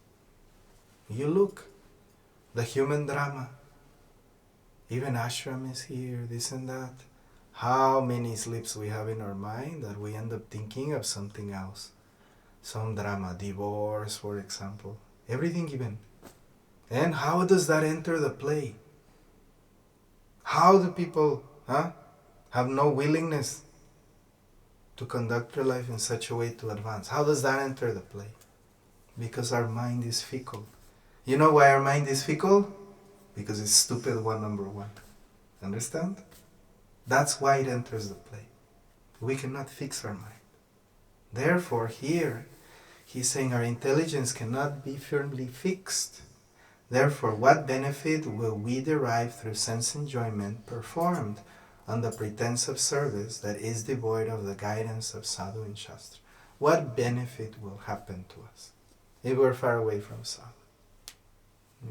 You look, the human drama. Even ashram is here, this and that. How many slips we have in our mind that we end up thinking of something else. Some drama, divorce, for example. Everything given. And how does that enter the play? How do people have no willingness to conduct their life in such a way to advance? How does that enter the play? Because our mind is fickle. You know why our mind is fickle? Because it's stupid number one. Understand? That's why it enters the play. We cannot fix our mind. Therefore, here, he's saying our intelligence cannot be firmly fixed. Therefore, what benefit will we derive through sense enjoyment performed on the pretense of service that is devoid of the guidance of sadhu and shastra? What benefit will happen to us if we're far away from sadhu?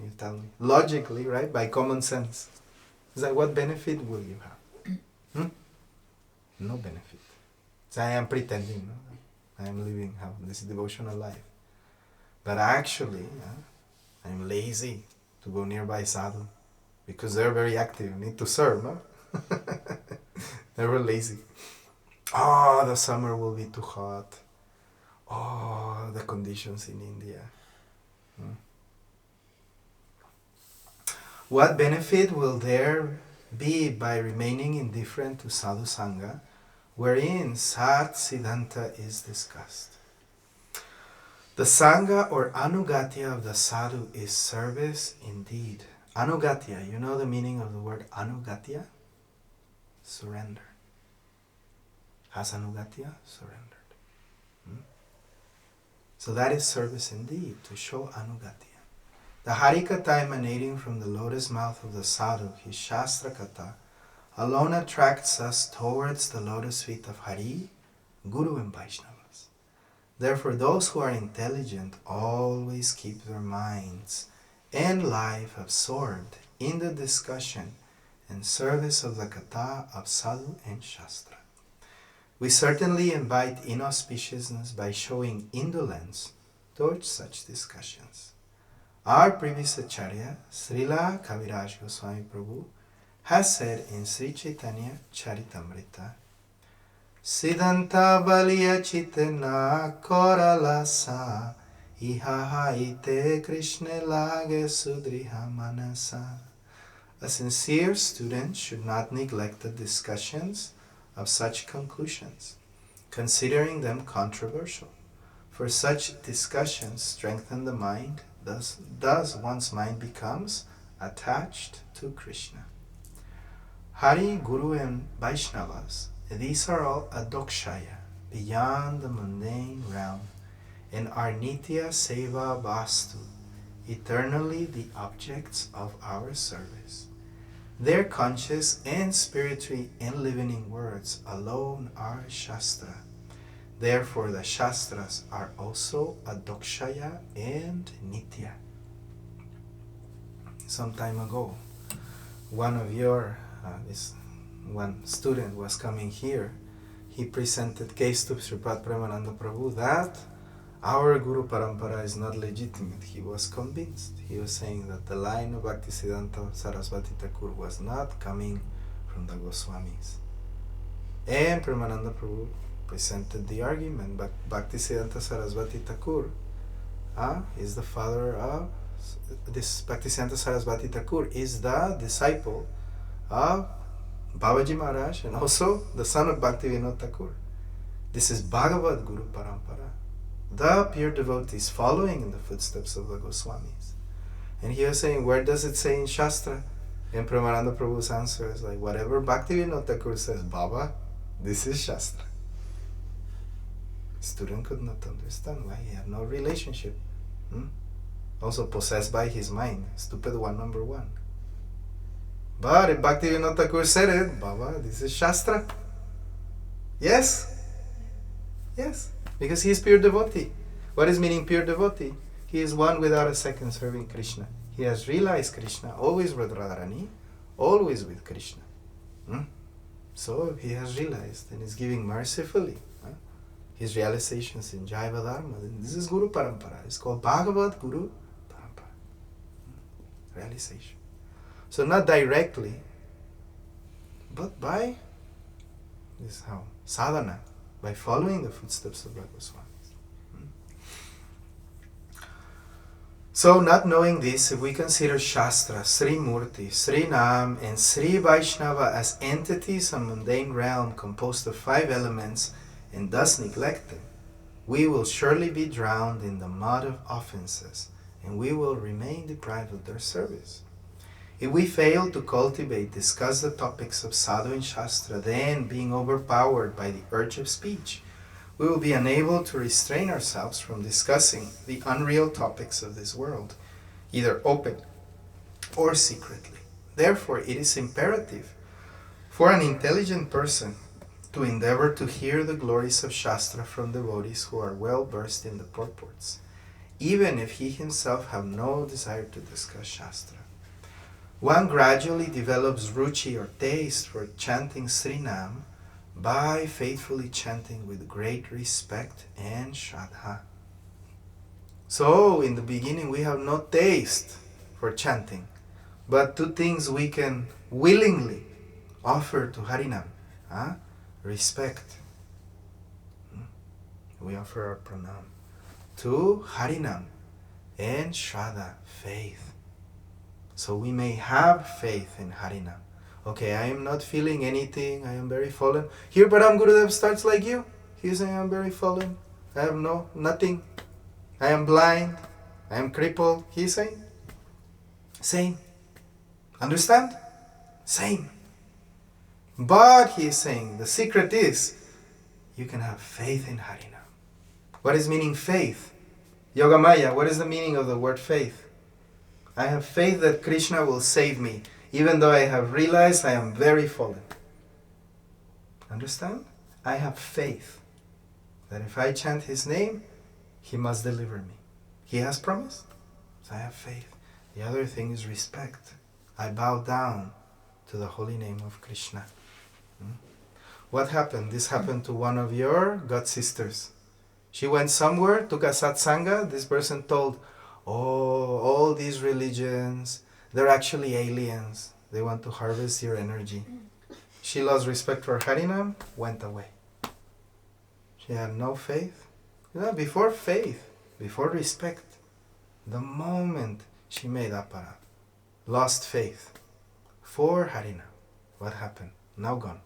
You tell me. Logically, right? By common sense. It's like, what benefit will you have? No benefit. So I am pretending, no? I am living this devotional life. But actually, I'm lazy to go nearby sadhu because they're very active, need to serve, no? They're lazy. Oh, the summer will be too hot. Oh, the conditions in India. What benefit will there be by remaining indifferent to sadhu sangha, wherein Sat Siddhanta is discussed? The sangha or anugatya of the sadhu is service indeed. Anugatya, you know the meaning of the word anugatya? Surrender. Has anugatya? Surrendered. So that is service indeed, to show anugatya. The Hari-katha emanating from the lotus mouth of the sadhu, his Shastra-katha, alone attracts us towards the lotus feet of Hari, Guru and Vaishnavas. Therefore, those who are intelligent always keep their minds and life absorbed in the discussion and service of the katha of sadhu and shastra. We certainly invite inauspiciousness by showing indolence towards such discussions. Our previous Acharya, Srila Kaviraj Goswami Prabhu, has said in Sri Chaitanya Charitamrita, Siddhanta Baliya Chitana Koralasa Ihahaite Krishna Lage Sudriha Manasa. A sincere student should not neglect the discussions of such conclusions, considering them controversial. For such discussions strengthen the mind, thus one's mind becomes attached to Krishna. Hari, Guru and Vaishnavas, these are all adokshaya, beyond the mundane realm, and are nitya seva vastu, eternally the objects of our service. Their conscious and spiritually enlivening words alone are Shastra. Therefore the Shastras are also adokshaya and nitya. Some time ago, one student was coming here. He presented case to Srila Premananda Prabhu that our Guru Parampara is not legitimate. He was convinced. He was saying that the line of Bhaktisiddhanta Sarasvati Thakur was not coming from the Goswamis. And Premananda Prabhu presented the argument, but Bhaktisiddhanta Sarasvati Thakur is the father of this. Bhaktisiddhanta Sarasvati Thakur is the disciple of Babaji Maharaj and also the son of Bhaktivinoda Thakur. This is Bhagavad Guru Parampara, the pure devotees following in the footsteps of the Goswamis. And he was saying, where does it say in Shastra And Pramananda Prabhu's answer is like, whatever Bhaktivinoda Thakur says, Baba, this is Shastra. Student could not understand why he had no relationship. Also possessed by his mind, stupid one number one. But if Bhaktivinoda Thakur said it, Baba, this is Shastra. Yes? Yes. Because he is pure devotee. What is meaning pure devotee? He is one without a second serving Krishna. He has realized Krishna, always with Radharani, always with Krishna. So he has realized and is giving mercifully his realizations in Jaiva Dharma. This is Guru Parampara. It's called Bhagavad Guru Parampara. Realization. So not directly, but by this how? Sadhana, by following the footsteps of Bhagavad Swami. So not knowing this, if we consider Shastra, Sri Murti, Sri Nam and Sri Vaishnava as entities on mundane realm composed of 5 elements and thus neglect them, we will surely be drowned in the mud of offenses and we will remain deprived of their service. If we fail to cultivate, discuss the topics of Sadhu and Shastra, then being overpowered by the urge of speech, we will be unable to restrain ourselves from discussing the unreal topics of this world, either open or secretly. Therefore, it is imperative for an intelligent person to endeavor to hear the glories of Shastra from devotees who are well versed in the purports, even if he himself have no desire to discuss Shastra. One gradually develops ruchi or taste for chanting Srinam by faithfully chanting with great respect and shraddha. So, in the beginning we have no taste for chanting, but 2 things we can willingly offer to Harinam. Respect. We offer our pranam to Harinam and shraddha, faith. So we may have faith in Harinam. Okay, I am not feeling anything, I am very fallen. Here Param Gurudev starts like you. He is saying, I am very fallen. I have nothing. I am blind. I am crippled. He is saying, same. Understand? Same. But he is saying, the secret is, you can have faith in Harinam. What is meaning faith? Yogamaya, what is the meaning of the word faith? I have faith that Krishna will save me, even though I have realized I am very fallen. Understand? I have faith that if I chant his name, he must deliver me. He has promised. So I have faith. The other thing is respect. I bow down to the holy name of Krishna. What happened? This happened to one of your god sisters. She went somewhere, took a satsanga. This person told, all these religions, they're actually aliens. They want to harvest your energy. She lost respect for Harinam, went away. She had no faith. Before faith, before respect, the moment she made apara, lost faith for Harinam, what happened? Now gone.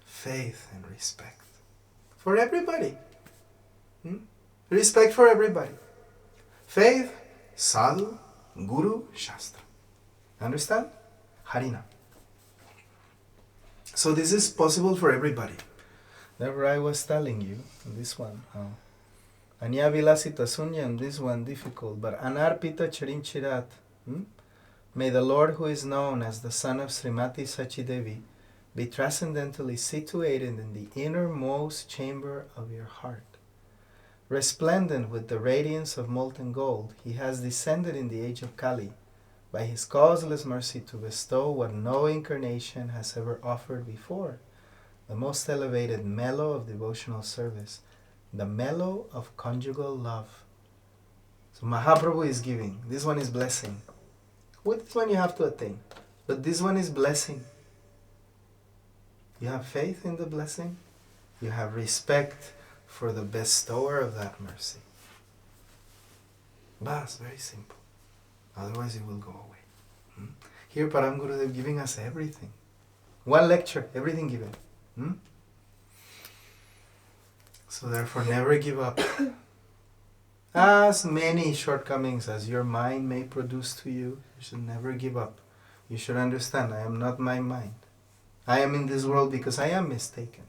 Faith and respect. For everybody. Respect for everybody. Faith, sadhu, guru, shastra. Understand? Harina. So this is possible for everybody. Therefore I was telling you, this one, Anya vilasita sunyam, this one difficult, but anarpita charinchirat. May the Lord who is known as the son of Srimati Sachidevi be transcendently situated in the innermost chamber of your heart. Resplendent with the radiance of molten gold, he has descended in the age of Kali by his causeless mercy to bestow what no incarnation has ever offered before, the most elevated mellow of devotional service, the mellow of conjugal love. So Mahaprabhu is giving. This one is blessing. With this one you have to attain. But this one is blessing. You have faith in the blessing. You have respect for the bestower of that mercy. Bas, very simple. Otherwise it will go away. Here Param Gurudev giving us everything. One lecture, everything given. So therefore never give up. As many shortcomings as your mind may produce to you, you should never give up. You should understand, I am not my mind. I am in this world because I am mistaken.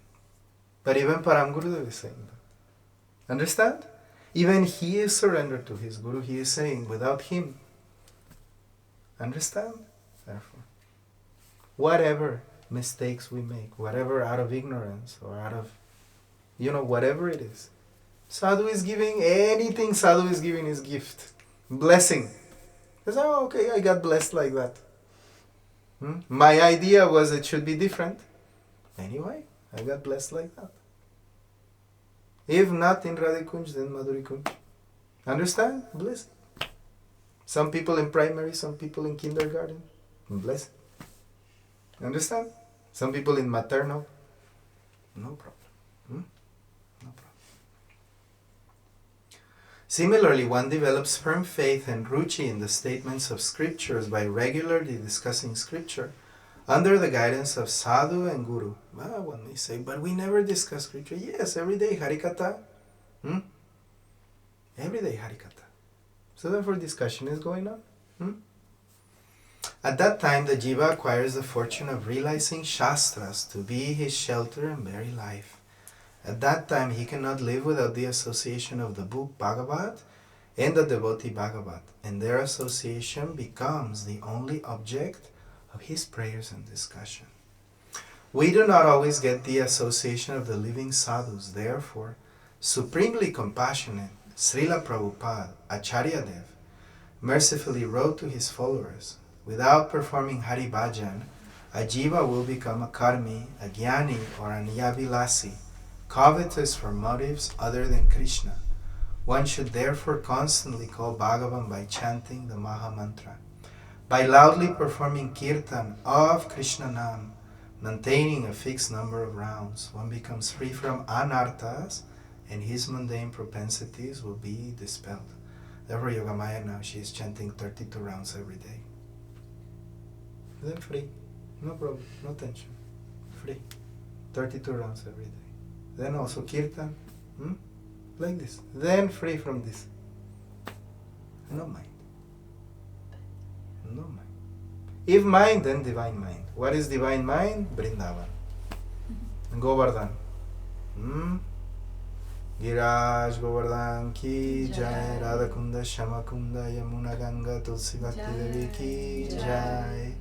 But even Param Gurudev is saying that. Understand? Even he is surrendered to his Guru. He is saying, without him. Understand? Therefore, whatever mistakes we make, whatever out of ignorance or out of, whatever it is, Sadhu is giving anything. Sadhu is giving his gift. Blessing. He says, oh, okay, I got blessed like that. My idea was it should be different. Anyway, I got blessed like that. If not in Radhe Kunj, then Madhuri Kunj. Understand? Blessed. Some people in primary, some people in kindergarten. Blessed. Understand? Some people in maternal. No problem. No problem. Similarly, one develops firm faith and ruchi in the statements of scriptures by regularly discussing scripture under the guidance of sadhu and guru. Well, one may say, but we never discuss scripture. Yes, every day Hari-katha. Every day Hari-katha. So therefore discussion is going on. At that time, the jiva acquires the fortune of realizing shastras to be his shelter and very life. At that time, he cannot live without the association of the book Bhagavat and the devotee Bhagavat, and their association becomes the only object of his prayers and discussion. We do not always get the association of the living sadhus. Therefore, supremely compassionate Srila Prabhupada, Acharya Dev, mercifully wrote to his followers, without performing Hari Bhajan, a jiva will become a karmi, a jnani, or an yavilasi, covetous for motives other than Krishna. One should therefore constantly call Bhagavan by chanting the Maha Mantra. By loudly performing kirtan of Krishna Nam, maintaining a fixed number of rounds, one becomes free from anarthas and his mundane propensities will be dispelled. Therefore, Yogamaya now, she is chanting 32 rounds every day. Then free. No problem. No tension. Free. 32 rounds every day. Then also kirtan. Like this. Then free from this. No mind. No mind. If mind, then divine mind. What is divine mind? Vrindavan. Govardhan. Giraj Govardhan ki jai, Radhakunda Shamakunda Yamuna Ganga Tulsi Bhakti Devi ki jai.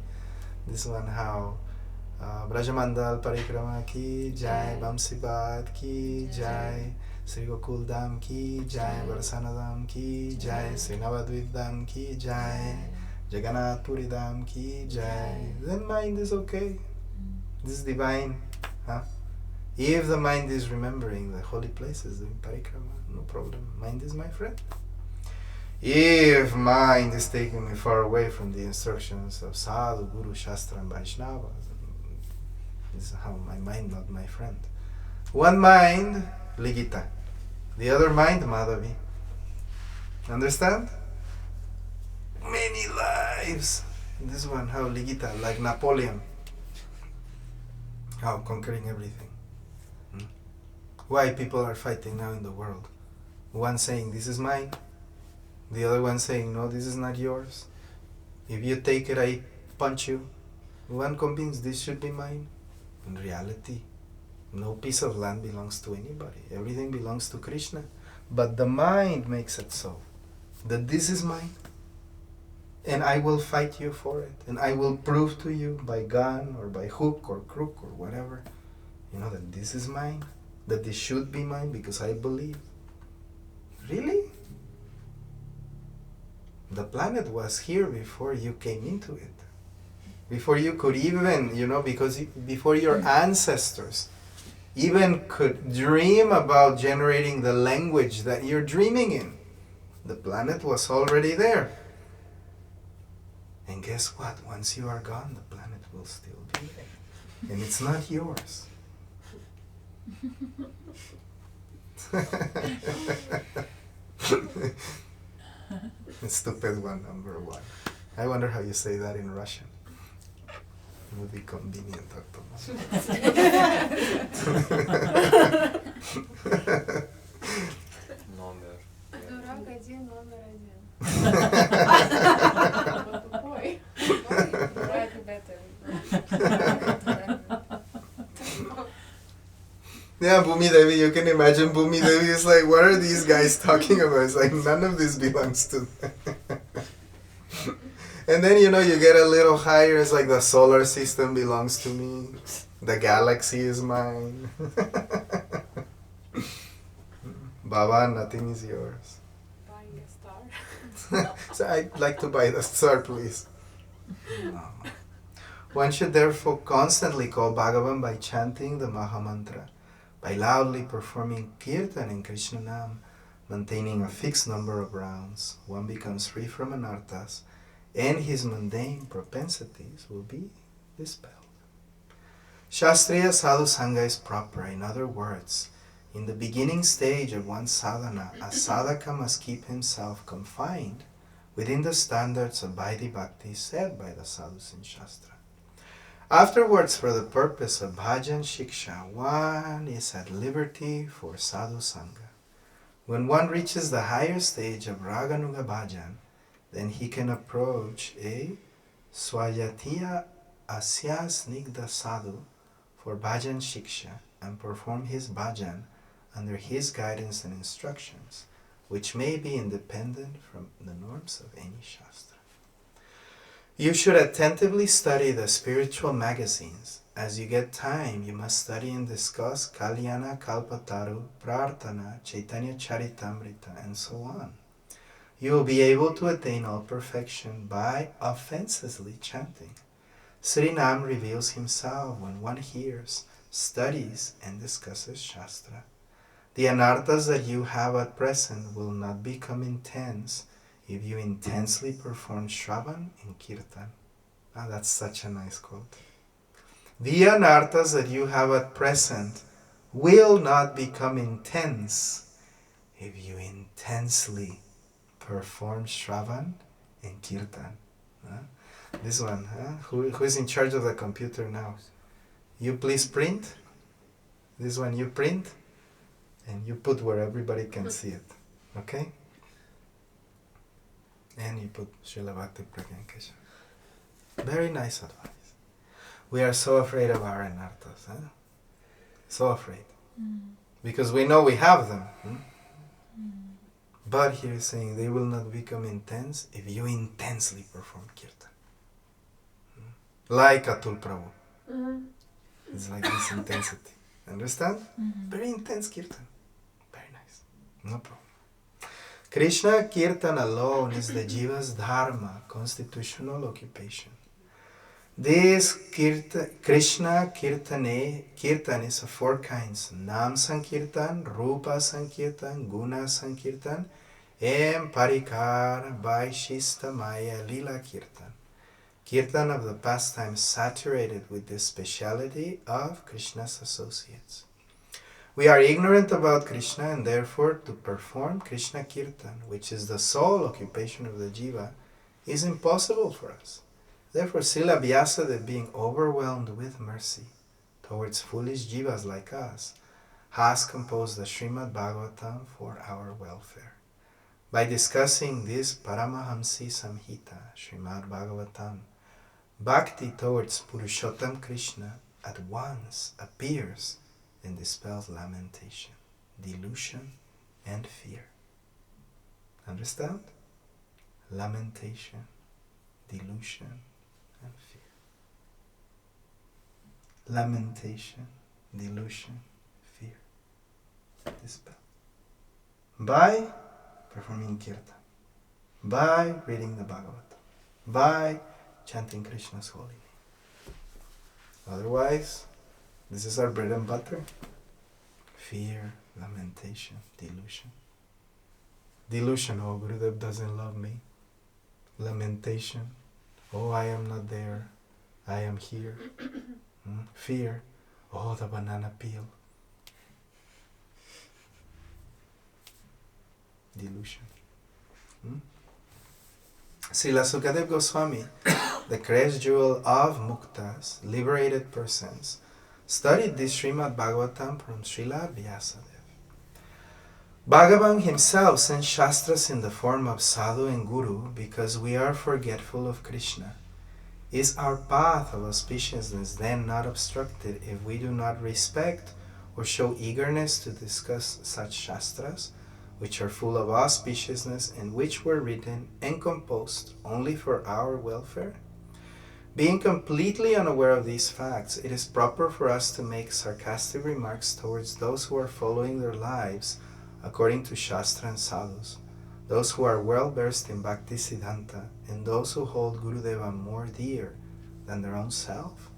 This one how Brajamandal Parikrama ki jai, Bamsibad ki jai, Sri Gokul Dham ki jai, Varsana Dham ki jai, Sri Navadvip Dham ki jai, Jagannath Puri Dham ki jai. Then mind is okay. This is divine. If the mind is remembering the holy places, doing parikrama, no problem. Mind is my friend. If mind is taking me far away from the instructions of sadhu, guru, shastra, and vaishnava, this is how my mind, not my friend. One mind, Ligita. The other mind, Madhavi. Understand? Many lives. This one, how Ligita, like Napoleon. How conquering everything. Why people are fighting now in the world? One saying, this is mine. The other one saying, no, this is not yours. If you take it, I punch you. One convinced this should be mine. In reality, no piece of land belongs to anybody. Everything belongs to Krishna. But the mind makes it so, that this is mine. And I will fight you for it. And I will prove to you by gun or by hook or crook or whatever, that this is mine. That this should be mine because I believe. Really? The planet was here before you came into it. Before you could even, before your ancestors even could dream about generating the language that you're dreaming in. The planet was already there. And guess what? Once you are gone, the planet will still be there. And it's not yours. Stupid one, number one. I wonder how you say that in Russian. It would be convenient, Номер. Дурак, I номер один. Ой, write better. Yeah, Bhumi Devi, you can imagine Bhumi Devi is like, what are these guys talking about? It's like, none of this belongs to them. And then, you get a little higher, it's like the solar system belongs to me. The galaxy is mine. Baba, nothing is yours. Buying a star. So I'd like to buy the star, please. No. One should therefore constantly call Bhagavan by chanting the Mahamantra, by loudly performing kirtan in Krishna Nam, maintaining a fixed number of rounds. One becomes free from anarthas, and his mundane propensities will be dispelled. Shastriya sadhu sangha is proper. In other words, in the beginning stage of one sadhana, a sadhaka must keep himself confined within the standards of Vaidhi Bhakti set by the sadhus in Shastra. Afterwards, for the purpose of bhajan shiksha, one is at liberty for sadhu sangha. When one reaches the higher stage of raganuga bhajan, then he can approach a swayatiya asya snigdha sadhu for bhajan shiksha and perform his bhajan under his guidance and instructions, which may be independent from the norms of any shastra. You should attentively study the spiritual magazines. As you get time, you must study and discuss Kalyana, Kalpataru, Prarthana, Chaitanya Charitamrita, and so on. You will be able to attain all perfection by offenselessly chanting. Srinam reveals himself when one hears, studies, and discusses Shastra. The anarthas that you have at present will not become intense if you intensely perform Shravan and Kirtan. Ah, that's such a nice quote. The anarthas that you have at present will not become intense if you intensely perform Shravan and Kirtan. This one, who is in charge of the computer now? You please print. This one you print and you put where everybody can see it. Okay? And you put Srila Bhakti Prajnana Kesava. Very nice advice. We are so afraid of our anarthas. So afraid. Because we know we have them. But here is saying they will not become intense if you intensely perform kirtan. Like Atul Prabhu. It's like this intensity. Understand? Very intense kirtan. Very nice. No problem. Krishna Kirtan alone is the Jiva's dharma, constitutional occupation. This Krishna Kirtan is of four kinds: Nam Sankirtan, Rupa Sankirtan, Guna Sankirtan, and Parikar Vaishista Maya Lila Kirtan. Kirtan of the pastime saturated with the speciality of Krishna's associates. We are ignorant about Krishna, and therefore to perform Krishna Kirtan, which is the sole occupation of the Jiva, is impossible for us. Therefore, Srila Vyasadeva, being overwhelmed with mercy towards foolish Jivas like us, has composed the Srimad Bhagavatam for our welfare. By discussing this Paramahamsi Samhita, Srimad Bhagavatam, bhakti towards Purushottam Krishna at once appears and dispels lamentation, delusion, and fear. Understand? Lamentation, delusion, and fear. Lamentation, delusion, fear. Dispel. By performing kirtan, by reading the Bhagavatam, by chanting Krishna's holy name. Otherwise, this is our bread and butter. Fear, lamentation, delusion. Delusion, oh, Gurudev doesn't love me. Lamentation, oh, I am not there. I am here. Fear, oh, the banana peel. Delusion. Srila Sukadev Goswami, the crest jewel of muktas, liberated persons, studied this Srimad Bhagavatam from Srila Vyasadeva. Bhagavan himself sent Shastras in the form of Sadhu and Guru because we are forgetful of Krishna. Is our path of auspiciousness then not obstructed if we do not respect or show eagerness to discuss such Shastras, which are full of auspiciousness and which were written and composed only for our welfare? Being completely unaware of these facts, it is proper for us to make sarcastic remarks towards those who are following their lives according to Shastra and Sadhus, those who are well versed in Bhakti Siddhanta, and those who hold Gurudeva more dear than their own self.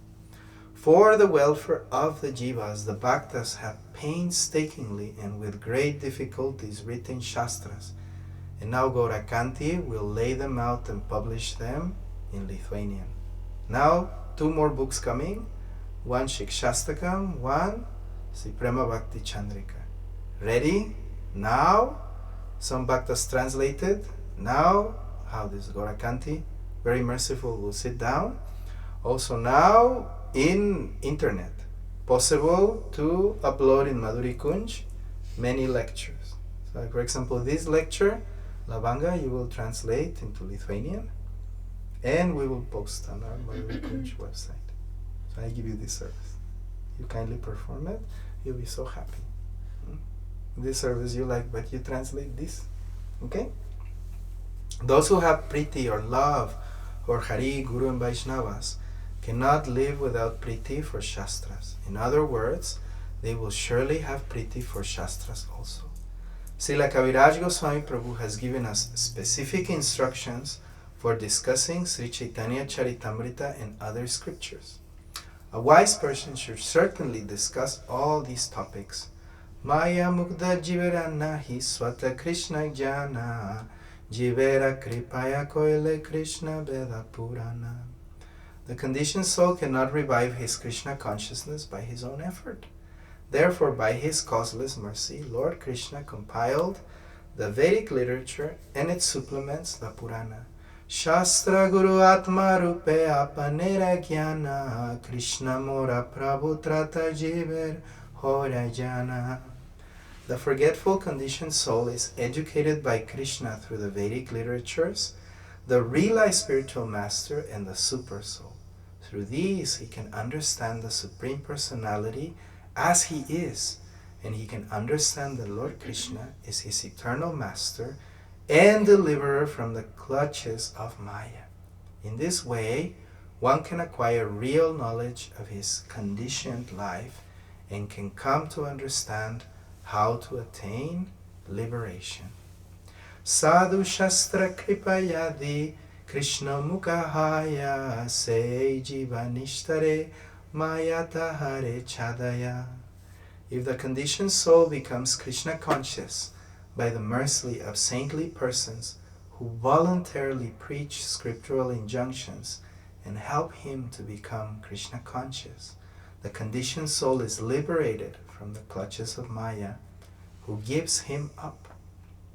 For the welfare of the Jivas, the Bhaktas have painstakingly and with great difficulties written Shastras, and now Gaurakanti will lay them out and publish them in Lithuanian. Now, 2 more books coming, one Shikshastakam, one Suprema Bhakti Chandrika. Ready? Now, some Bhaktas translated. Now, how this Gaurakanti, very merciful, will sit down. Also now, in internet, possible to upload in Madhuri Kunja many lectures. So, like for example, this lecture, Lavanga, you will translate into Lithuanian, and we will post on our Madhuri Kunja website. So I give you this service. You kindly perform it, you'll be so happy. This service you like, but you translate this. Okay? Those who have priti or love for Hari, Guru and Vaishnavas cannot live without priti for Shastras. In other words, they will surely have priti for Shastras also. Srila Kaviraj Goswami Prabhu has given us specific instructions for discussing Sri Chaitanya Charitamrita and other scriptures. A wise person should certainly discuss all these topics. Maya mukta jivera nahi swata Krishna jana jivera kripaya koile Krishna veda purana. The conditioned soul cannot revive his Krishna consciousness by his own effort. Therefore, by his causeless mercy, Lord Krishna compiled the Vedic literature and its supplements, the Purana. Shastra Guru Atma Rupe Apanera Jnana Krishna Mora Prabhu Trata Jiver Hora Jana. The forgetful conditioned soul is educated by Krishna through the Vedic literatures, the realized spiritual master, and the super soul. Through these, he can understand the Supreme Personality as he is, and he can understand that Lord Krishna is his eternal master and deliverer from the clutches of Maya. In this way, one can acquire real knowledge of his conditioned life and can come to understand how to attain liberation. Sadhu Shastra Kripayadi Krishna Mukahaya Se Jivanishtare Mayata Hare Chadaya. If the conditioned soul becomes Krishna conscious by the mercy of saintly persons who voluntarily preach scriptural injunctions and help him to become Krishna conscious, the conditioned soul is liberated from the clutches of Maya, who gives him up.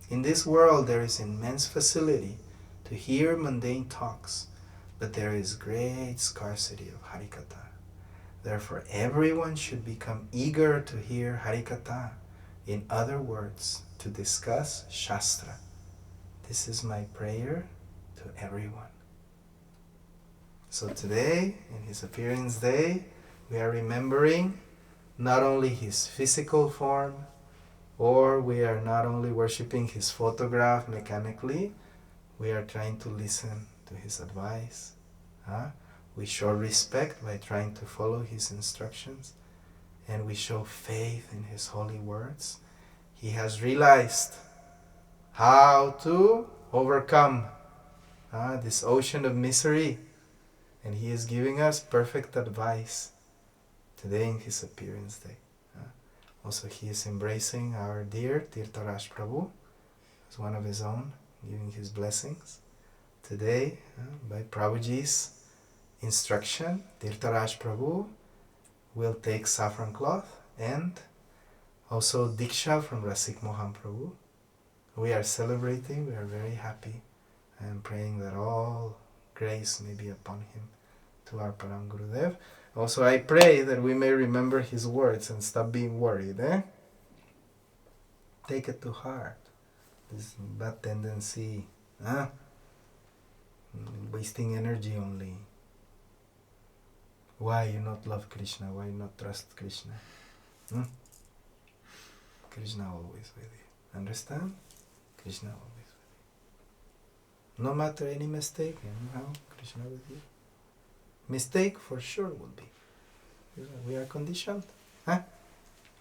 In this world there is immense facility to hear mundane talks, but there is great scarcity of Hari-katha. Therefore everyone should become eager to hear Hari-katha, in other words, to discuss Shastra. This is my prayer to everyone. So today, in his appearance day, we are remembering not only his physical form, or we are not only worshipping his photograph mechanically, we are trying to listen to his advice. We show respect by trying to follow his instructions, and we show faith in his holy words. He has realized how to overcome this ocean of misery, and he is giving us perfect advice today in his appearance day. Also, he is embracing our dear Tirtharaj Prabhu as one of his own, giving his blessings. Today, by Prabhuji's instruction, Tirtharaj Prabhu will take saffron cloth and also Diksha from Rasik Mohan Prabhu. We are celebrating, we are very happy. I am praying that all grace may be upon him, to our Param Gurudev. Also, I pray that we may remember his words and stop being worried. Take it to heart. This bad tendency, wasting energy only. Why you not love Krishna? Why you not trust Krishna? Krishna always with you. Understand? Krishna always with you. No matter any mistake, anyhow, Krishna with you. Mistake for sure will be. We are conditioned.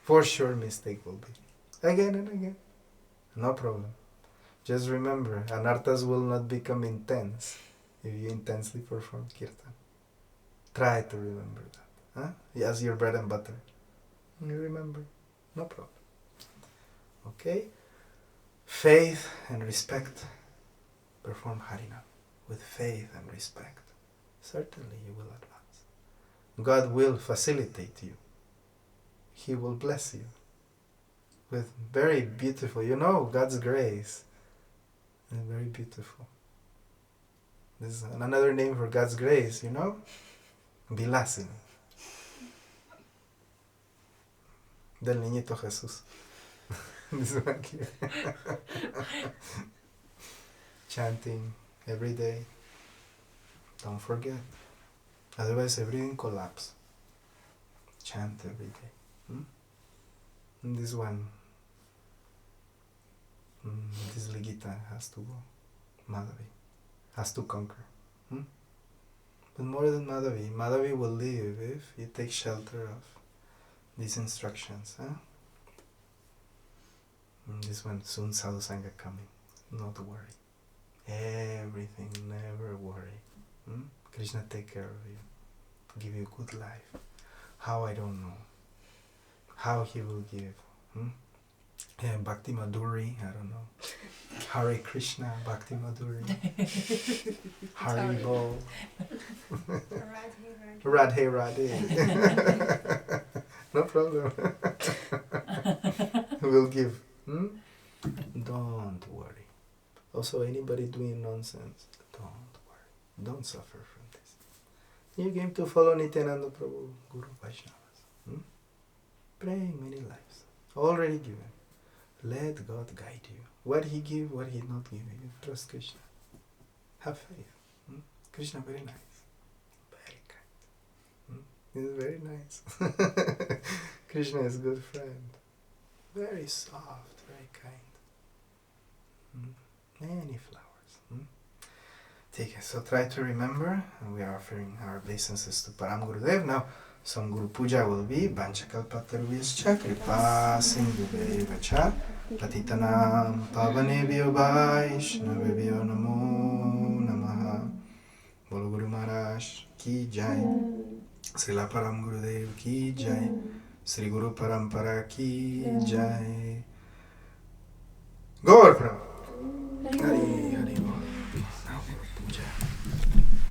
For sure mistake will be. Again and again. No problem. Just remember, anarthas will not become intense if you intensely perform kirtan. Try to remember that. As your bread and butter. You remember. No problem. Okay? Faith and respect. Perform Harinam with faith and respect. Certainly you will advance. God will facilitate you. He will bless you with very beautiful, God's grace is very beautiful. This is another name for God's grace, Vilasini. Del Niñito Jesús. This one here. Chanting every day. Don't forget. Otherwise everything collapses. Chant every day. And this one, this Ligita has to go. Madhavi has to conquer. But more than Madhavi, Madhavi will live if you take shelter of these instructions. And this one, soon Sadhu Sangha coming. Not worry. Everything, never worry. Krishna take care of you. Give you good life. How, I don't know. How he will give. Bhakti Madhuri, I don't know. Hare Krishna, Bhakti Madhuri. Hari Bol. Radhe Radhe. No problem. We'll give. Don't worry. Also, anybody doing nonsense, don't worry. Don't suffer from this. You came to follow Nityananda Prabhu, Guru Vaishnavas. Praying many lives. Already given. Let God guide you. What he give, what he not give you. Trust Krishna. Have faith. Krishna very nice. Very kind. He's very nice. Krishna is a good friend. Very soft, very kind. Many flowers. Take it. So try to remember. And we are offering our obeisances to Param Gurudev. Now, some Guru Puja will be Banchakalpatarubhyascha Kripa Sindhuvevacha Patitanam Pavanebhyo Vaishnavebhyo Namo Namaha. Bolo Guru Maharaj Ki Jai. Srila Param Gurudev Ki Jai. Sri Guru Parampara Ki Jai. Gaur Prabhu. Hari.